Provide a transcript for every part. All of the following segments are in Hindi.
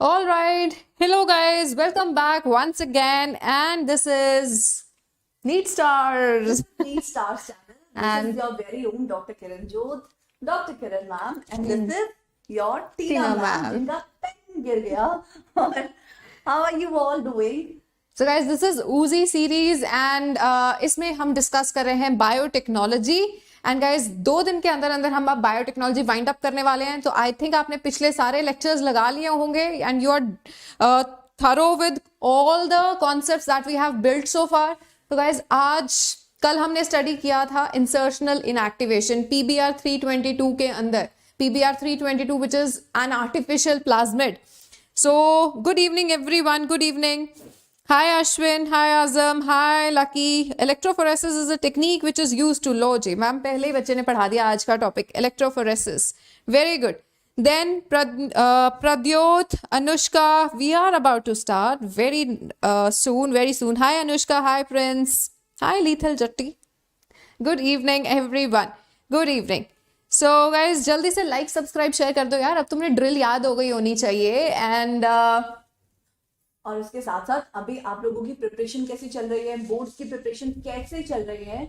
All right. Hello, guys. Welcome back once again. And this is Neat Stars. Neat Stars channel. This And is your very own Dr. Kiran Jodh, Dr. Kiran ma'am, and this is your Tina Tina ma'am. ma'am. जिनका पेन गिर गया. और how are you all doing? so, guys, this is Uzi series. And इसमें हम डिस्कस कर रहे हैं बायोटेक्नोलॉजी. एंड गाइज 2 दिन के अंदर अंदर हम अब बायोटेक्नोलॉजी वाइंड अप करने वाले हैं. तो आई थिंक आपने पिछले सारे लेक्चर्स लगा लिए होंगे and you are thorough with all the concepts that we have built so far. तो गाइज कल हमने स्टडी किया था इंसर्शनल इनएक्टिवेशन पीबीआर 322 के अंदर. PBR 322 which is an artificial plasmid. So, good evening everyone, good evening. Hi Ashwin, hi Azam, hi Lucky. Electrophoresis is a technique which is used to लो जी मैम पहले ही बच्चे ने पढ़ा दिया आज का topic electrophoresis. Very good. Then Pradyot, Anushka, we are about to start very soon. Hi Anushka, hi Prince, hi Lethal Jatti. Good evening everyone, good evening. So guys जल्दी से लाइक सब्सक्राइब शेयर कर दो यार. अब तुमने ड्रिल याद हो गई होनी चाहिए. एंड और उसके साथ साथ अभी आप लोगों की प्रिपरेशन कैसी चल रही है, बोर्ड्स की प्रिपरेशन कैसे चल रही है,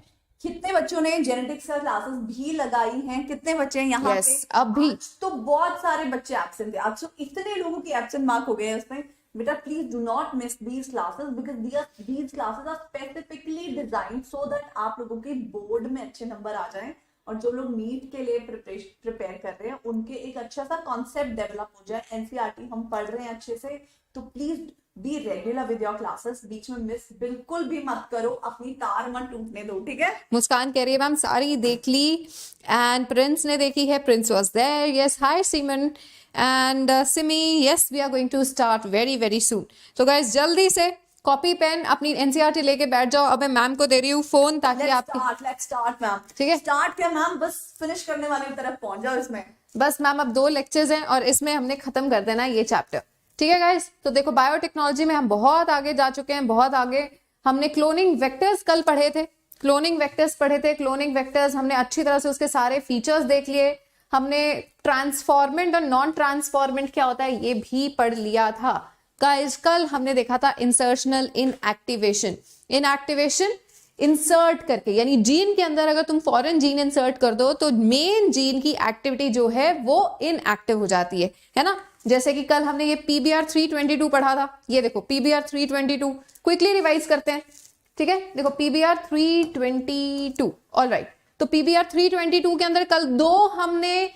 कितने बच्चों ने जेनेटिक्स का क्लासेस भी लगाई हैं, कितने बच्चे यहाँ Yes, पे अब भी. तो बहुत सारे बच्चे एब्सेंट थे आज. तो इतने लोगों की एब्सेंट मार्क हो गए हैं उसमें. बेटा please do not miss these classes because these classes are specifically design so that आप लोगों के बोर्ड में अच्छे नंबर आ जाएं और जो लोग नीट के लिए प्रिपेयर कर रहे हैं उनके एक अच्छा सा कॉन्सेप्ट डेवलप हो जाए. एनसीईआरटी हम पढ़ रहे हैं अच्छे से, तो please be regular with your classes. बीच में मिस बिल्कुल भी मत करो, अपनी तार मत टूटने दो, ठीक है. मुस्कान कह रही है मैम सारी देख ली. एंड प्रिंस ने देखी है, Prince was there. Yes, hi Seeman and Simi. Yes, we are going to start very very soon. तो गाइज जल्दी से कॉपी पेन अपनी एनसीईआरटी लेके बैठ जाओ. अब मैं मैम को दे रही हूँ फोन ताकि लेट्स स्टार्ट मैम. ठीक है, स्टार्ट क्या मैम, बस फिनिश करने वाली तरफ पहुंच जाओ इसमें. बस मैम अब 2 लेक्चर्स हैं और इसमें हमने खत्म कर देना ये चैप्टर. ठीक है गाइस. तो देखो बायोटेक्नोलॉजी में हम बहुत आगे जा चुके हैं, बहुत आगे. हमने क्लोनिंग वेक्टर्स कल पढ़े थे, क्लोनिंग वेक्टर्स हमने अच्छी तरह से उसके सारे फीचर्स देख लिए. हमने ट्रांसफॉर्मेंट और नॉन ट्रांसफॉर्मेंट क्या होता है ये भी पढ़ लिया था. गाइस कल हमने देखा था इंसर्शनल इनएक्टिवेशन. इनएक्टिवेशन इंसर्ट करके, यानी जीन के अंदर अगर तुम फॉरेन जीन इंसर्ट कर दो तो मेन जीन की एक्टिविटी जो है वो इनएक्टिव हो जाती है ना. जैसे कि कल हमने ये पीबीआर 322 पढ़ा था. ये देखो पीबीआर 322 क्विकली रिवाइज करते हैं. ठीक है, देखो पीबीआर 322. ऑलराइट, तो पीबीआर 322 के अंदर कल 2 हमने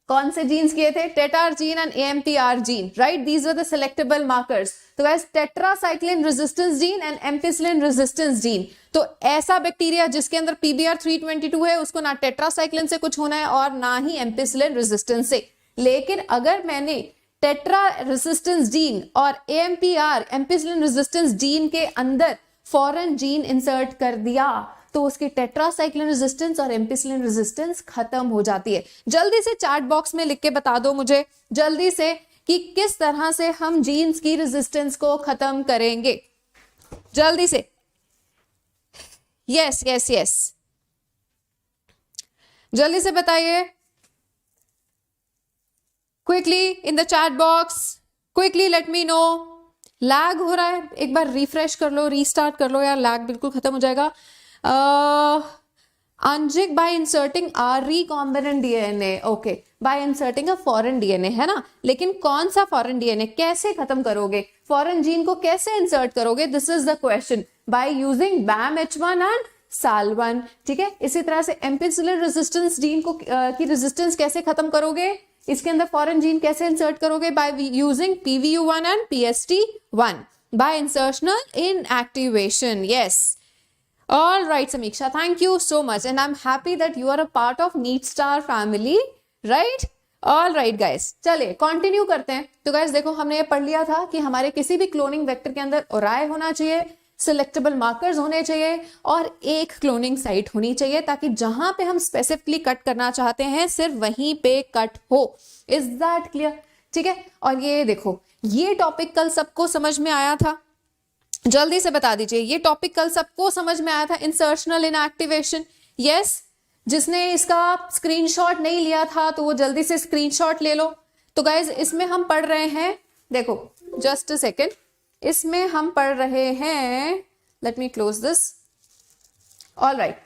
कौन से जीन्स किए थे? TetR gene and ampR gene, right. These are the selectable markers. तो guys tetracycline resistance gene and ampicillin resistance gene. तो ऐसा बैक्टीरिया जिसके अंदर पीबीआर 322 है उसको ना टेट्रासाइक्लिन से कुछ होना है और ना ही एम्पिसिलिन रेजिस्टेंस से. लेकिन अगर मैंने टेट्रा रेजिस्टेंस जीन और एएमपीआर एम्पिसिलिन रेजिस्टेंस जीन के अंदर फॉरेन जीन इंसर्ट कर दिया तो उसकी टेट्रासाइक्लिन रेजिस्टेंस और एम्पिसिलिन रेजिस्टेंस खत्म हो जाती है. जल्दी से चैट बॉक्स में लिख के बता दो मुझे जल्दी से कि किस तरह से हम जीन्स की रेजिस्टेंस को खत्म करेंगे. जल्दी से. यस यस यस, जल्दी से बताइए quickly in the chat box. Quickly let me no. Lag हो रहा है, एक बार रिफ्रेश कर लो, रीस्टार्ट कर लो यार, लैग बिल्कुल खत्म हो जाएगा. Anjik, by inserting recombinant DNA, okay, by inserting a foreign DNA, है ना. लेकिन कौन सा foreign DNA, कैसे खत्म करोगे, foreign gene को कैसे insert करोगे? This is the question. By using BAM-H1 and SAL1. ठीक है, इसी तरह से एम्पिसिलिन रेजिस्टेंस जीन को की रेजिस्टेंस कैसे खत्म करोगे, इसके अंदर फॉरेन जीन कैसे इंसर्ट करोगे? By using PVU1 and PST1 by insertional inactivation. Yes. All right, Samiksha, thank you so much. And I'm happy that you are a part of Neat Star family, right? All right, guys. चलिए, continue करते हैं. तो guys, देखो हमने ये पढ़ लिया था कि हमारे किसी भी क्लोनिंग वेक्टर के अंदर ओराई होना चाहिए, सिलेक्टेबल मार्कर्स होने चाहिए और एक क्लोनिंग साइट होनी चाहिए ताकि जहां पे हम स्पेसिफिकली कट करना चाहते हैं सिर्फ वहीं पे कट हो. Is that clear? ठीक है. और ये देखो, ये टॉपिक कल सबको समझ में आया था. जल्दी से बता दीजिए, ये टॉपिक कल सबको समझ में आया था, इंसर्शनल इनएक्टिवेशन. यस, जिसने इसका स्क्रीनशॉट नहीं लिया था तो वो जल्दी से स्क्रीनशॉट ले लो. तो गाइज इसमें हम पढ़ रहे हैं, देखो जस्ट अ सेकेंड, इसमें हम पढ़ रहे हैं, let me close this, all right.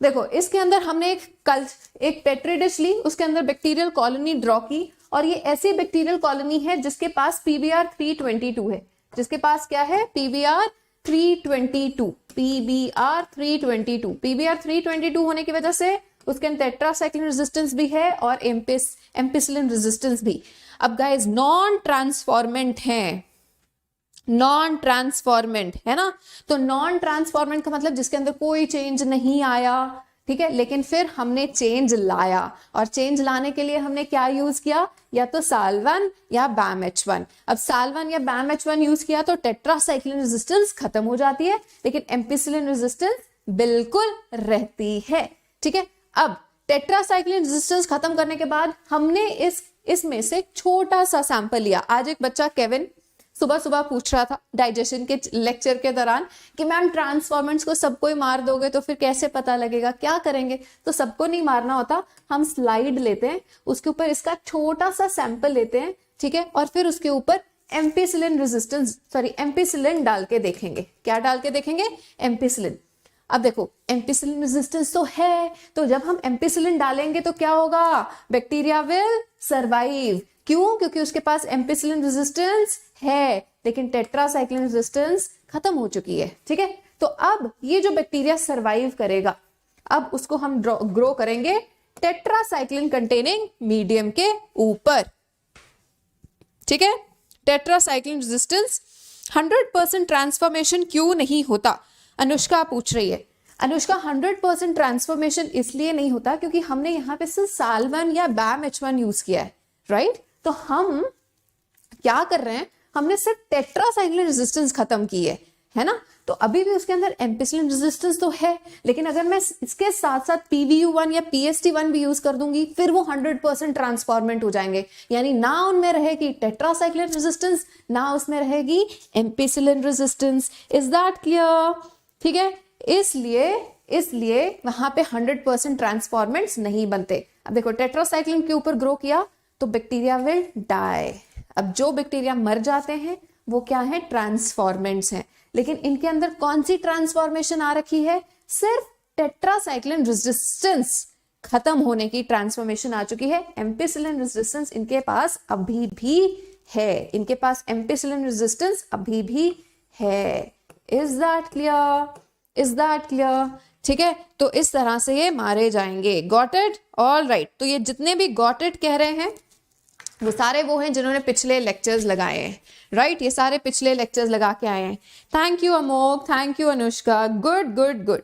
देखो इसके अंदर हमने एक पेट्री डिश ली, उसके अंदर बैक्टीरियल कॉलोनी ड्रॉ की, और ये ऐसी बैक्टीरियल कॉलोनी है जिसके पास पीबीआर 322 है, जिसके पास क्या है, पीबीआर 322, पीबीआर 322, पीबीआर 322 होने की वजह से उसके अंदर टेट्रासाइक्लिन रेजिस्टेंस भी है और एम्पिसिलिन रेजिस्टेंस भी। अब गाइस नॉन ट्रांसफॉर्मेंट है, नॉन ट्रांसफॉर्मेंट है ना, तो नॉन ट्रांसफॉर्मेंट का मतलब जिसके अंदर कोई चेंज नहीं आया, ठीक है, लेकिन फिर हमने चेंज लाया, और चेंज लाने के लिए हमने क्या यूज किया, या तो साल्वन या BAM-H1। अब साल्वन या BAM-H1 यूज किया तो टेट्रासाइक्लिन रेजिस्टेंस खत्म हो जाती है, लेकिन एम्पिसिलिन रेजिस्टेंस बिल्कुल रहती है, ठीक है। अब टेट्रासाइक्लिन रेजिस्टेंस खत्म करने के बाद हमने इसमें से छोटा सा सैंपल लिया। आज एक बच्चा केविन सुबह सुबह पूछ रहा था डाइजेशन के लेक्चर के दौरान कि मैम ट्रांसफॉर्मेंट्स को सबको ही मार दोगे तो फिर कैसे पता लगेगा, क्या करेंगे। तो सबको नहीं मारना होता, हम स्लाइड लेते हैं, उसके ऊपर इसका छोटा सा सैंपल लेते हैं, ठीक है, और फिर उसके ऊपर एम्पिसिलिन डाल के देखेंगे। क्या डाल के देखेंगे, एम्पिसिलिन। अब देखो एम्पिसिलिन रेजिस्टेंस तो है, तो जब हम एम्पिसिलिन डालेंगे तो क्या होगा, बैक्टीरिया विल सर्वाइव। क्यों, क्योंकि उसके पास एम्पिसिलिन रेजिस्टेंस है, लेकिन टेट्रासाइक्लिन रेजिस्टेंस खत्म हो चुकी है, ठीक है। तो अब ये जो बैक्टीरिया सर्वाइव करेगा, अब उसको हम ग्रो करेंगे टेट्रासाइक्लिन कंटेनिंग मीडियम के ऊपर, ठीक है। टेट्रासाइक्लिन रेजिस्टेंस 100% ट्रांसफॉर्मेशन क्यों नहीं होता, अनुष्का पूछ रही है। अनुष्का 100% ट्रांसफॉर्मेशन इसलिए नहीं होता क्योंकि हमने यहाँ पे सिर्फ साल्वन या BAM-H1 यूज किया है, राइट। तो हम क्या कर रहे हैं, हमने सिर्फ टेट्रासाइक्लिन रेजिस्टेंस खत्म की है ना। तो अभी भी उसके अंदर एम्पिसिलिन रेजिस्टेंस तो है, लेकिन अगर मैं इसके साथ साथ PVU1 या PST1 भी यूज कर दूंगी, फिर वो 100% ट्रांसफॉर्मेंट हो जाएंगे, यानी ना उनमें रहेगी टेट्रासाइक्लिन रेजिस्टेंस, ना उसमें रहेगी ampicillin resistance. Is that clear, ठीक है। इसलिए वहां पे 100% ट्रांसफॉर्मेंट्स नहीं बनते। अब देखो टेट्रासाइक्लिन के ऊपर ग्रो किया तो बैक्टीरिया विल डाई। अब जो बैक्टीरिया मर जाते हैं वो क्या है, ट्रांसफॉर्मेंट्स हैं, लेकिन इनके अंदर कौन सी ट्रांसफॉर्मेशन आ रखी है, सिर्फ टेट्रासाइक्लिन रेजिस्टेंस खत्म होने की ट्रांसफॉर्मेशन आ चुकी है। एम्पिसिलिन रेजिस्टेंस इनके पास अभी भी है, इनके पास एम्पिसिलिन रेजिस्टेंस अभी भी है। Is that clear, is that clear, ठीक है। तो इस तरह से ये मारे जाएंगे। Got it, all right. तो ये जितने भी गॉट इट कह रहे हैं वो सारे वो हैं जिन्होंने पिछले लेक्चर्स लगाए हैं, राइट। ये सारे पिछले लेक्चर्स लगा के आए हैं। Thank you Amok, thank you Anushka, good good good.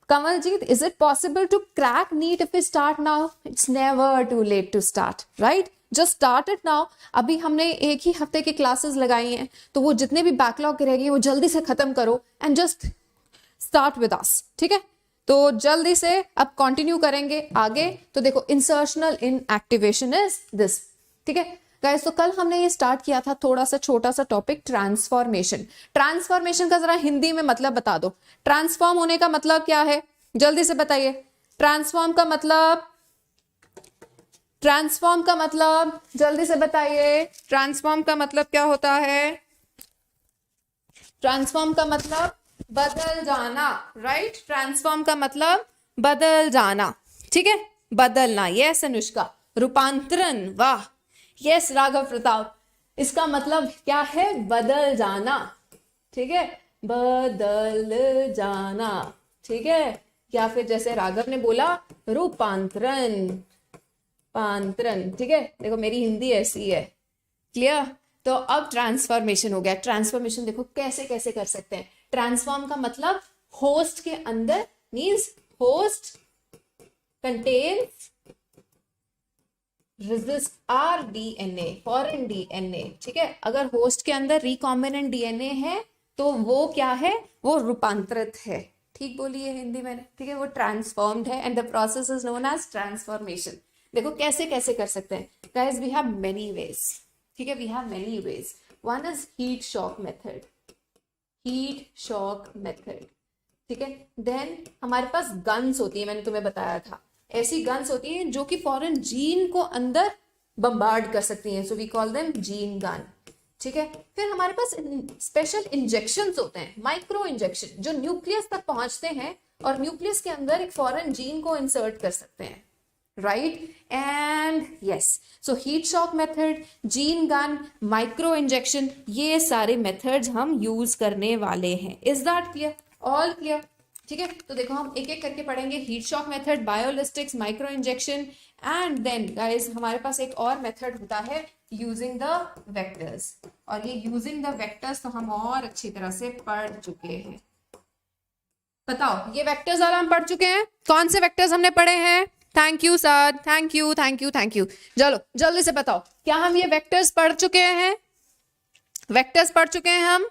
Kamaljeet, is it possible to crack NEET if we start now? It's never too late to start, right. Just start it now. अभी हमने एक ही हफ्ते की क्लासेस लगाई हैं, तो वो जितने भी बैकलॉग रहेगी वो जल्दी से खत्म करो and just start with us, ठीक है। तो जल्दी से अब कंटिन्यू करेंगे आगे। तो देखो insertional in activation is this, ठीक है गाइस। तो कल हमने ये स्टार्ट किया था थोड़ा सा छोटा सा टॉपिक ट्रांसफॉर्मेशन। ट्रांसफॉर्मेशन का जरा हिंदी में मतलब बता दो। ट्रांसफॉर्म होने का मतलब क्या है, जल्दी से बताइए। ट्रांसफॉर्म का मतलब जल्दी से बताइए। ट्रांसफॉर्म का मतलब क्या होता है? ट्रांसफॉर्म का मतलब बदल जाना, राइट। ट्रांसफॉर्म का मतलब बदल जाना, ठीक है, बदलना। यस अनुष्का। रूपांतरण, वाह। यस राघव प्रताप, इसका मतलब क्या है, बदल जाना, ठीक है, बदल जाना, ठीक है। या फिर जैसे राघव ने बोला रूपांतरण, पांतरण, ठीक है। देखो मेरी हिंदी ऐसी है, क्लियर। तो अब ट्रांसफॉर्मेशन हो गया। ट्रांसफॉर्मेशन देखो कैसे कैसे कर सकते हैं। ट्रांसफॉर्म का मतलब होस्ट के अंदर, means host contains resist rDNA, foreign DNA, ठीक है। अगर होस्ट के अंदर रिकॉम्बिनेंट DNA है तो वो क्या है, वो रूपांतरित है। ठीक बोली है हिंदी मैंने, ठीक है। वो ट्रांसफॉर्म्ड है and the process is known as transformation. देखो कैसे कैसे कर सकते हैं guys, we have many ways, ठीक है, we have many ways. One is heat shock method, heat shock method, ठीक है। देन हमारे पास गन्स होती है, मैंने तुम्हें बताया था, ऐसी गन्स होती हैं जो कि फॉरेन जीन को अंदर बम्बार्ड कर सकती हैं, so we call them gene gun. ठीक है, फिर हमारे पास स्पेशल इंजेक्शंस होते हैं, माइक्रो इंजेक्शन, जो न्यूक्लियस तक पहुंचते हैं और न्यूक्लियस के अंदर एक फॉरेन जीन को इंसर्ट कर सकते हैं, right? And yes, so heat shock method, gene gun, micro injection, ये सारे मेथड्स हम यूज करने वाले हैं। Is that clear? All clear? ठीक है, तो देखो हम एक एक करके पढ़ेंगे। Heat shock method, biolistics, micro injection, and then guys हमारे पास एक और मेथड होता है यूजिंग द वेक्टर्स, और ये यूजिंग द वेक्टर्स तो हम और अच्छी तरह से पढ़ चुके हैं। बताओ, ये वेक्टर्स वाला हम पढ़ चुके हैं। कौन से वेक्टर्स हमने पढ़े हैं? Thank you sir, thank you thank you thank you. चलो जल्दी से बताओ, क्या हम ये वेक्टर्स पढ़ चुके हैं? वेक्टर्स पढ़ चुके हैं हम?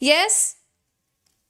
यस,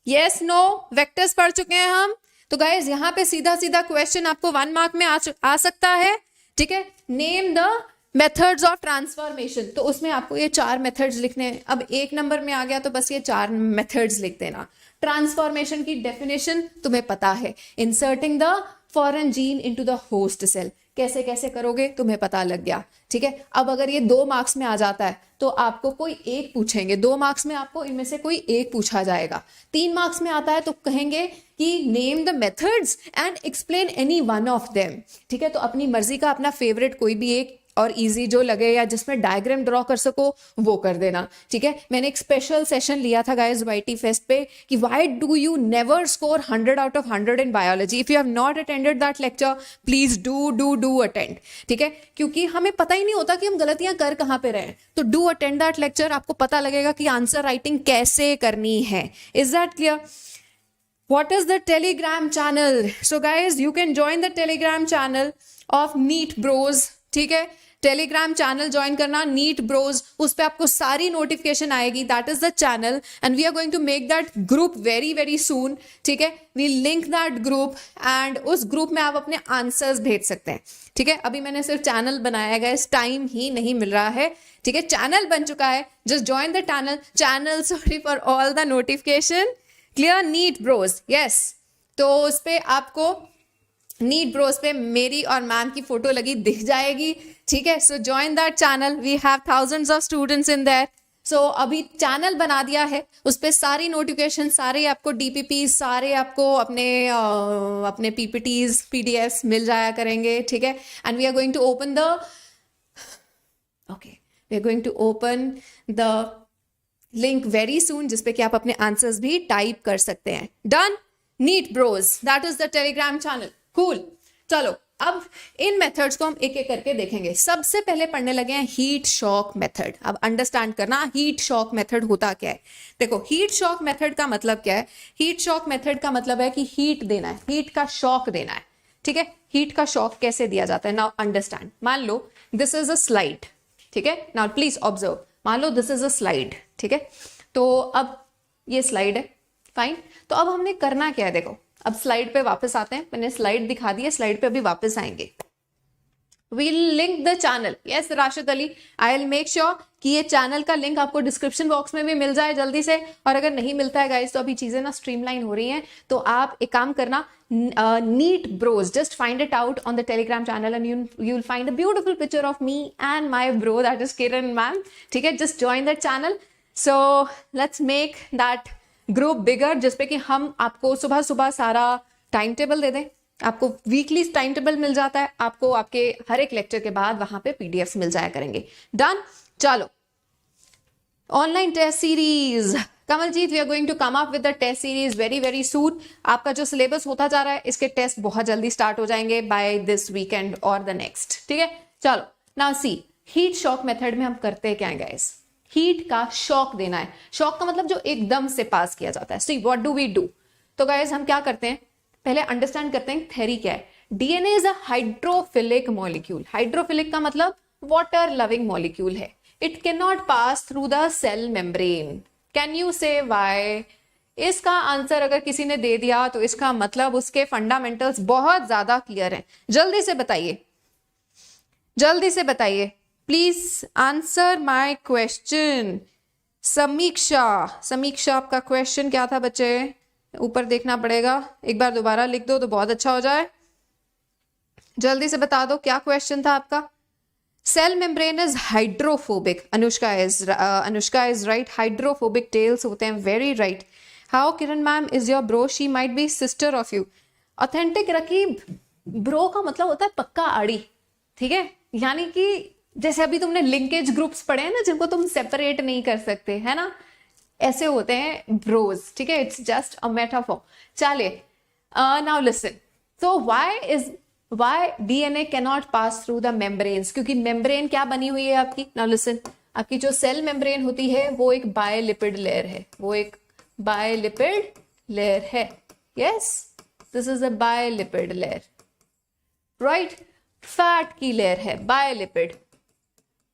यस, नो, वेक्टर्स पढ़ चुके हैं हम। तो गाइज यहाँ पे सीधा सीधा क्वेश्चन आपको 1 मार्क में आ सकता है। ठीक है, name the methods of transformation, तो उसमें आपको ये 4 मेथड्स लिखने हैं। अब 1 नंबर में आ गया तो बस ये 4 मेथड्स लिख देना। ट्रांसफॉर्मेशन की डेफिनेशन तुम्हें पता है, inserting the foreign gene into the host cell, कैसे कैसे करोगे तुम्हें पता लग गया। ठीक है, अब अगर ये 2 मार्क्स में आ जाता है तो आपको कोई एक पूछेंगे, 2 मार्क्स में आपको इनमें से कोई एक पूछा जाएगा। 3 मार्क्स में आता है तो कहेंगे कि name the methods and explain any one of them. ठीक है, तो अपनी मर्जी का अपना फेवरेट कोई भी एक और इजी जो लगे या जिसमें डायग्राम ड्रॉ कर सको वो कर देना। ठीक है, मैंने एक स्पेशल सेशन लिया था गाइस वाईटी फेस्ट पे कि why do you never score 100 out of 100 in biology. If you have not attended that lecture please do attend. ठीक है, क्योंकि हमें पता ही नहीं होता कि हम गलतियां कर कहाँ पे रहे हैं, तो डू अटेंड दैट लेक्चर, आपको पता लगेगा कि आंसर राइटिंग कैसे करनी है। Is that clear? What is the Telegram channel? So guys, you can join the Telegram channel of Neat Bros. ठीक है, टेलीग्राम चैनल ज्वाइन करना, नीट ब्रोज, उस पर आपको सारी नोटिफिकेशन आएगी। That is the channel and we are going to make that group very very soon. ठीक है, we link that group and उस ग्रुप में आप अपने आंसर्स भेज सकते हैं। ठीक है, अभी मैंने सिर्फ चैनल बनाया गया, इस टाइम ही नहीं मिल रहा है। ठीक है, चैनल बन चुका है, just join the channel sorry for all the notification. Clear? Neat Bros, yes. तो उस पर आपको नीट ब्रोज पे मेरी और मैम की फोटो लगी दिख जाएगी। ठीक है, so join that channel, we have thousands of students in that. So अभी चैनल बना दिया है, उस पर सारी नोटिफिकेशन, सारे आपको डीपीपी, सारे आपको अपने पीपीटीज पीडीएफ मिल जाया करेंगे। ठीक है, and we are going to open the link very soon, जिसपे कि आप अपने आंसर्स भी टाइप कर सकते हैं। Done? Neat Bros, that is the Telegram channel. Cool. चलो अब इन मेथड्स को हम एक एक करके देखेंगे। सबसे पहले पढ़ने लगे हैं हीट शॉक मेथड। अब अंडरस्टैंड करना हीट शॉक मेथड होता क्या है। देखो, हीट शॉक मेथड का मतलब क्या है? हीट शॉक मेथड का मतलब है कि हीट देना है, हीट का शॉक देना है। ठीक है, हीट का शॉक कैसे दिया जाता है? Now understand. मान लो दिस इज अ स्लाइड। ठीक है, नाउ प्लीज ऑब्जर्व। मान लो दिस इज अ स्लाइड। ठीक है, तो अब ये स्लाइड है, फाइन। तो अब हमने करना क्या है? देखो, अब स्लाइड पे वापस आते हैं। मैंने स्लाइड दिखा दी है, स्लाइड पे अभी वापस आएंगे। We'll link the channel. Yes Rashid Ali, I will make sure कि ये चैनल का लिंक आपको डिस्क्रिप्शन बॉक्स में भी मिल जाए जल्दी से। और अगर नहीं मिलता है गाइस, तो अभी चीजें ना स्ट्रीमलाइन हो रही हैं, तो आप एक काम करना, NEET bros, just find it out on the Telegram channel and you will find a beautiful picture of me and my bro, that is Kiran ma'am. ठीक है, just join that channel. So let's make that group bigger, जिसपे कि हम आपको सुबह सुबह सारा टाइम टेबल दे दें। आपको वीकली टाइम टेबल मिल जाता है, आपको आपके हर एक लेक्चर के बाद वहां पे पीडीएफ मिल जाया करेंगे। डन? चलो, online test series, Kamaljeet, we are going to come up with the test series very very soon. आपका जो सिलेबस होता जा रहा है, इसके टेस्ट बहुत जल्दी स्टार्ट हो जाएंगे बाय दिस वीकेंड और द नेक्स्ट। ठीक है, चलो now see, heat shock method में हम करते क्या है गाइस? हीट का शॉक देना है। शॉक का मतलब जो एकदम से पास किया जाता है। See what do we do? तो गाइस हम क्या करते हैं, पहले अंडरस्टैंड करते हैं थ्योरी क्या है। DNA is a hydrophilic molecule. Hydrophilic का मतलब वाटर लविंग मॉलिक्यूल है। It can not pass through the cell membrane. Can you say why? इसका आंसर अगर किसी ने दे दिया तो इसका मतलब उसके फंडामेंटल्स बहुत ज्यादा क्लियर हैं। जल्दी से बताइए, जल्दी से बताइए, प्लीज आंसर माय क्वेश्चन। समीक्षा, समीक्षा आपका क्वेश्चन क्या था बच्चे? ऊपर देखना पड़ेगा, एक बार दोबारा लिख दो तो बहुत अच्छा हो जाए। जल्दी से बता दो क्या क्वेश्चन था आपका। Cell membrane is hydrophobic. Anushka is right. Hydrophobic tails होते हैं. Very right. How Kiran ma'am is your bro? She might be sister of you. Authentic Rakib, bro का मतलब होता है पक्का आड़ी. ठीक है, यानी कि जैसे अभी तुमने लिंकेज ग्रुप्स पढ़े हैं ना, जिनको तुम सेपरेट नहीं कर सकते, है ना, ऐसे होते हैं ब्रोज. ठीक है, इट्स जस्ट अ मेटाफोर. चलिए, now listen. So why DNA cannot pass through the membranes? क्योंकि मेम्ब्रेन क्या बनी हुई है आपकी? Now listen. आपकी जो सेल मेम्ब्रेन होती है वो एक बायलिपिड लेयर है. वो एक बायलिपिड लेयर है. Yes, this is a bilipid layer, right. Fat की लेयर है, बायलिपिड.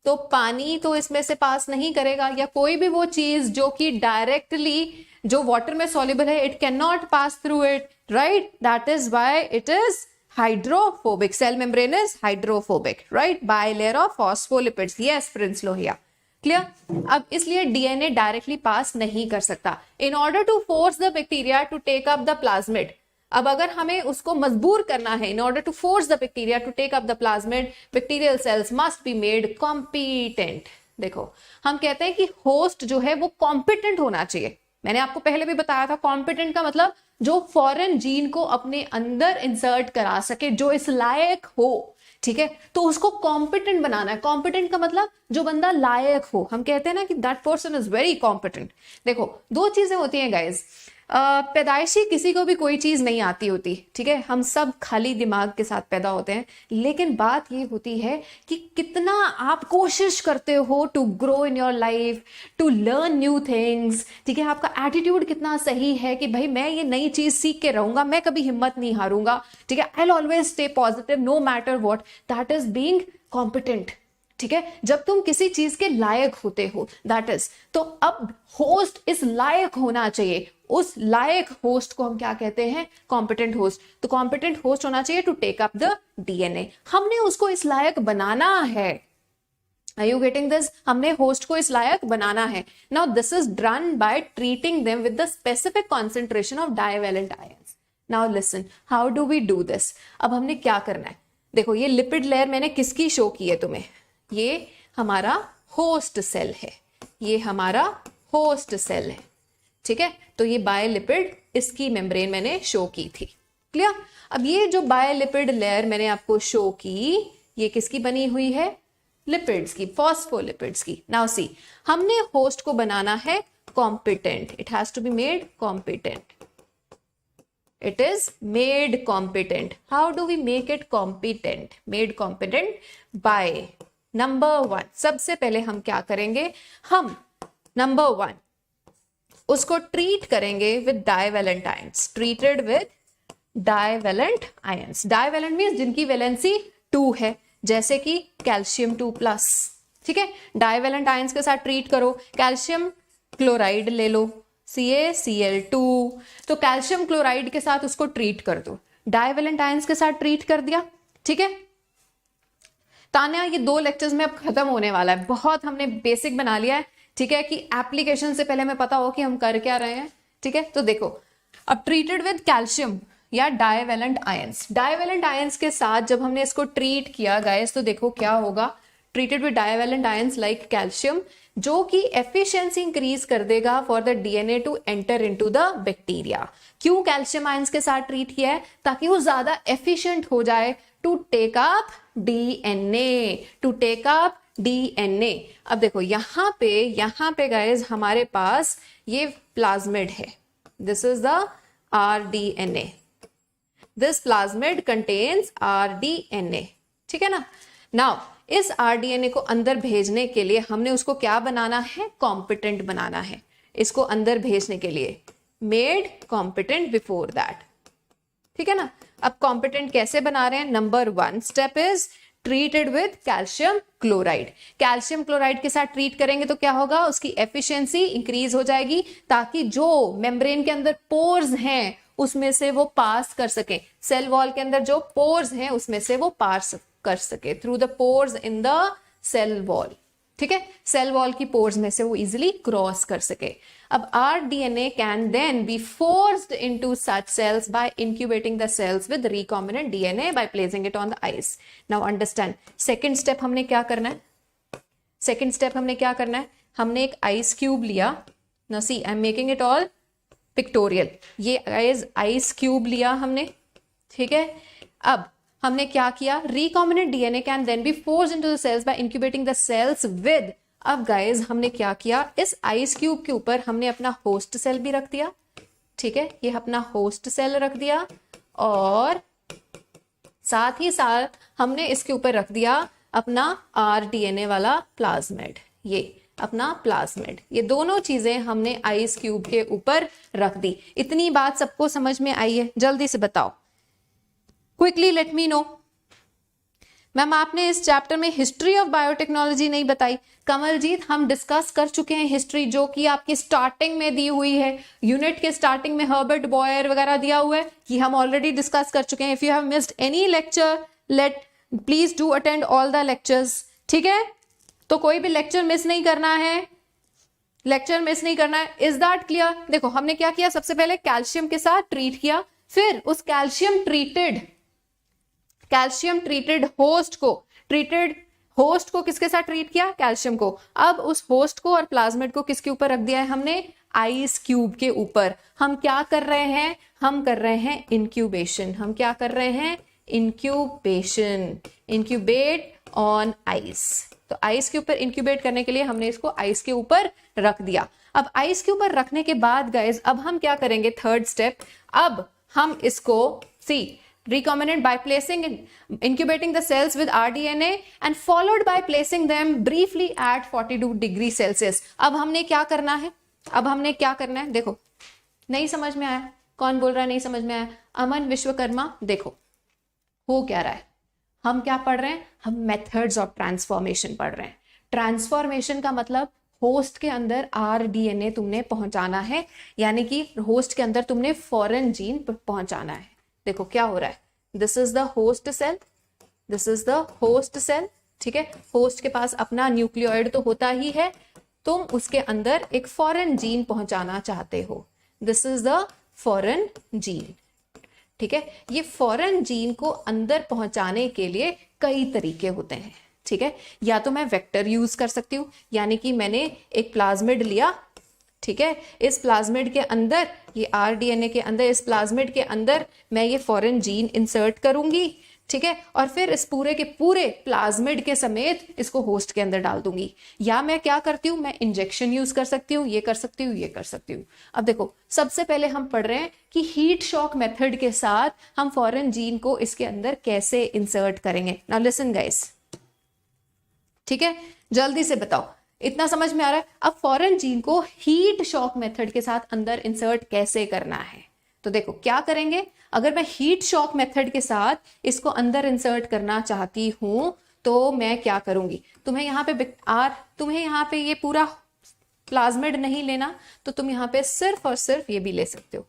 तो पानी तो इसमें से पास नहीं करेगा, या कोई भी वो चीज जो कि डायरेक्टली जो वाटर में सॉल्युबल है, it can not pass through it, right. That is why it is hydrophobic. Cell membrane is hydrophobic, right. Bilayer of phospholipids. Yes Prince Lohia, clear. अब इसलिए डीएनए डायरेक्टली पास नहीं कर सकता. In order to force the bacteria to take up the plasmid, अब अगर हमें उसको मजबूर करना है, in order to force the bacteria to take up the plasmid, bacterial cells must B made competent. देखो, हम कहते हैं कि होस्ट जो है वो कॉम्पिटेंट होना चाहिए. मैंने आपको पहले भी बताया था, कॉम्पिटेंट का मतलब जो फॉरेन जीन को अपने अंदर इंसर्ट करा सके, जो इस लायक हो. ठीक है, तो उसको कॉम्पिटेंट बनाना है. कॉम्पिटेंट का मतलब जो बंदा लायक हो. हम कहते हैं ना कि that person is very competent. देखो, दो चीजें होती हैं गाइज. पैदाइशी किसी को भी कोई चीज नहीं आती होती. ठीक है, हम सब खाली दिमाग के साथ पैदा होते हैं. लेकिन बात ये होती है कि कितना आप कोशिश करते हो to grow in your life, to learn new things. ठीक है, आपका एटीट्यूड कितना सही है कि भाई मैं ये नई चीज सीख के रहूंगा, मैं कभी हिम्मत नहीं हारूंगा. ठीक है, I will always stay positive no matter what. That is being competent. ठीक है, जब तुम किसी चीज के लायक होते हो, दैट इज. तो अब होस्ट इस लायक होना चाहिए. उस लायक होस्ट को हम क्या कहते हैं? Competent host. तो कॉम्पिटेंट होस्ट होना चाहिए to take up the DNA. हमने उसको इस लायक बनाना है. Are you getting this? हमने होस्ट को इस लायक बनाना है. Now this is done by treating them with the specific concentration of divalent ions. Now listen, how do we do this? अब हमने क्या करना है? देखो, ये लिपिड लेयर मैंने किसकी शो की है तुम्हें? ये हमारा होस्ट सेल है. ये हमारा होस्ट सेल है. ठीक है, तो ये बायलिपिड, इसकी मेम्ब्रेन मैंने शो की थी. क्लियर. अब ये जो बायलिपिड लेयर मैंने आपको शो की, ये किसकी बनी हुई है? लिपिड्स की, फॉस्फोलिपिड्स की. नाउ सी, हमने होस्ट को बनाना है competent. It has to be made competent. It is made competent. How do we make it competent? Made competent by number 1. सबसे पहले हम क्या करेंगे? हम number 1 उसको ट्रीट करेंगे with divalent ions. Treated with divalent ions. Divalent means जिनकी वैलेंसी 2 है, जैसे कि कैल्शियम 2+. ठीक है, डाइवेलेंट आयंस के साथ ट्रीट करो. कैल्शियम क्लोराइड ले लो, CaCl2. तो कैल्शियम क्लोराइड के साथ उसको ट्रीट कर दो. डाइवेलेंट आयंस के साथ ट्रीट कर दिया. ठीक है तान्या, ये 2 लेक्चर्स में अब खत्म होने वाला है. बहुत हमने बेसिक बना लिया है. ठीक है, कि एप्लीकेशन से पहले हमें पता हो कि हम कर क्या रहे हैं. ठीक है, तो देखो, अब ट्रीटेड विद कैल्शियम या डाइवेलेंट आयंस. डाइवेलेंट आयंस के साथ जब हमने इसको ट्रीट किया गाइस, तो देखो क्या होगा. Treated with divalent ions like calcium, जो कि एफिशिएंसी इंक्रीज कर देगा for the DNA to enter into the bacteria. क्यों कैल्शियम आयंस के साथ ट्रीट किया है? ताकि वो ज्यादा एफिशिएंट हो जाए to take up DNA. To take up DNA. अब देखो यहाँ पे गाइस हमारे पास ये प्लाज्मिड है. This is the rDNA. This plasmid contains rDNA. ठीक है ना. नाउ इस rDNA को अंदर भेजने के लिए हमने उसको क्या बनाना है? कॉम्पिटेंट बनाना है. इसको अंदर भेजने के लिए मेड कॉम्पिटेंट बिफोर दैट. ठीक है ना. अब कॉम्पिटेंट कैसे बना रहे हैं? Number 1 step is treated with calcium chloride. Calcium chloride के साथ ट्रीट करेंगे तो क्या होगा? उसकी एफिशिएंसी इंक्रीज हो जाएगी, ताकि जो मेम्ब्रेन के अंदर पोर्स हैं उसमें से वो पास कर सके. सेल वॉल के अंदर जो पोर्स हैं उसमें से वो पास कर सके through the pores in the cell wall. ठीक है, सेल वॉल की पोर्स में से वो इजिली क्रॉस कर सके। अब R DNA can then be forced into such cells by incubating the cells with recombinant DNA by placing it on the ice. Now understand, second step हमने क्या करना है, सेकेंड स्टेप हमने क्या करना है, हमने एक आइस क्यूब लिया। Now see I am making it all pictorial. ये आइस क्यूब लिया हमने, ठीक है। अब हमने क्या किया, recombinant DNA can then be forced into the cells by incubating the cells with. अब गाइस हमने क्या किया, इस आइस क्यूब के ऊपर हमने अपना होस्ट सेल भी रख दिया, ठीक है, ये अपना होस्ट सेल रख दिया, और साथ ही साथ हमने इसके ऊपर रख दिया अपना आरडीएनए वाला प्लाज्मिड, ये अपना प्लाज्मिड। ये दोनों चीजें हमने आइस क्यूब के ऊपर रख दी। इतनी बात सबको समझ में आई है? जल्दी से बताओ, quickly let me no. Ma'am आपने इस चैप्टर में हिस्ट्री ऑफ बायोटेक्नोलॉजी नहीं बताई। कमलजीत हम डिस्कस कर चुके हैं हिस्ट्री, जो कि आपकी स्टार्टिंग में दी हुई है, यूनिट के स्टार्टिंग में हर्बर्ट बॉयर वगैरह दिया हुआ है, कि हम ऑलरेडी डिस्कस कर चुके हैं। If you have missed any lecture let please do attend all the lectures, ठीक है। तो कोई भी लेक्चर मिस नहीं करना है, लेक्चर मिस नहीं करना है। Is that clear? देखो हमने क्या किया, सबसे पहले कैल्शियम के साथ ट्रीट किया, फिर उस कैल्शियम ट्रीटेड होस्ट को किसके साथ ट्रीट किया, कैल्शियम को। अब उस होस्ट को और प्लाज्मिड को किसके ऊपर रख दिया है हमने, आइस क्यूब के ऊपर। हम क्या कर रहे हैं, हम कर रहे हैं इंक्यूबेशन। हम क्या कर रहे हैं, इंक्यूबेशन, इंक्यूबेट ऑन आइस। तो आइस के ऊपर इंक्यूबेट करने के लिए हमने इसको आइस के ऊपर रख दिया। अब आइस के ऊपर रखने के बाद गाइस अब हम क्या करेंगे, थर्ड स्टेप, अब हम इसको सी recombinant by placing incubating the cells with rDNA and followed by placing them briefly at 42 degree Celsius. अब हमने क्या करना है, अब हमने क्या करना है, देखो नहीं समझ में आया, कौन बोल रहा है नहीं समझ में आया? अमन विश्वकर्मा। देखो हो क्या रहा है, हम क्या पढ़ रहे हैं, हम मेथड्स ऑफ ट्रांसफॉर्मेशन पढ़ रहे हैं। ट्रांसफॉर्मेशन का मतलब होस्ट के अंदर आरडीएनए तुमने पहुंचाना है, यानी कि होस्ट के अंदर तुमने फॉरेन जीन पहुंचाना है। देखो क्या हो रहा है, this is the host cell, this is the host cell, ठीक है। होस्ट के पास अपना न्यूक्लियोइड तो होता ही है, तुम उसके अंदर एक फॉरेन जीन पहुंचाना चाहते हो, this is the foreign gene, ठीक है। ये फॉरेन जीन को अंदर पहुंचाने के लिए कई तरीके होते हैं, ठीक है। या तो मैं वेक्टर यूज कर सकती हूँ, यानी कि मैंने एक प्लाज्मिड लिया, ठीक है, इस प्लाज्मिड के अंदर, ये आरडीएनए के अंदर, इस प्लाज्मिड के अंदर मैं ये फॉरेन जीन इंसर्ट करूंगी, ठीक है, और फिर इस पूरे के पूरे प्लाज्मिड के समेत इसको होस्ट के अंदर डाल दूंगी। या मैं क्या करती हूँ, मैं इंजेक्शन यूज कर सकती हूँ, ये कर सकती हूँ, ये कर सकती हूँ। अब देखो सबसे पहले हम पढ़ रहे हैं कि हीट शॉक मेथड के साथ हम फॉरेन जीन को इसके अंदर कैसे इंसर्ट करेंगे। नाउ लिसन गाइस, ठीक है, जल्दी से बताओ इतना समझ में आ रहा है? अब फॉरेन जीन को हीट शॉक मेथड के साथ अंदर इंसर्ट कैसे करना है, तो देखो क्या करेंगे। अगर मैं हीट शॉक मेथड के साथ इसको अंदर इंसर्ट करना चाहती हूं तो मैं क्या करूंगी, तुम्हें यहाँ पे ये पूरा प्लाज्मिड नहीं लेना, तो तुम यहाँ पे सिर्फ और सिर्फ ये भी ले सकते हो।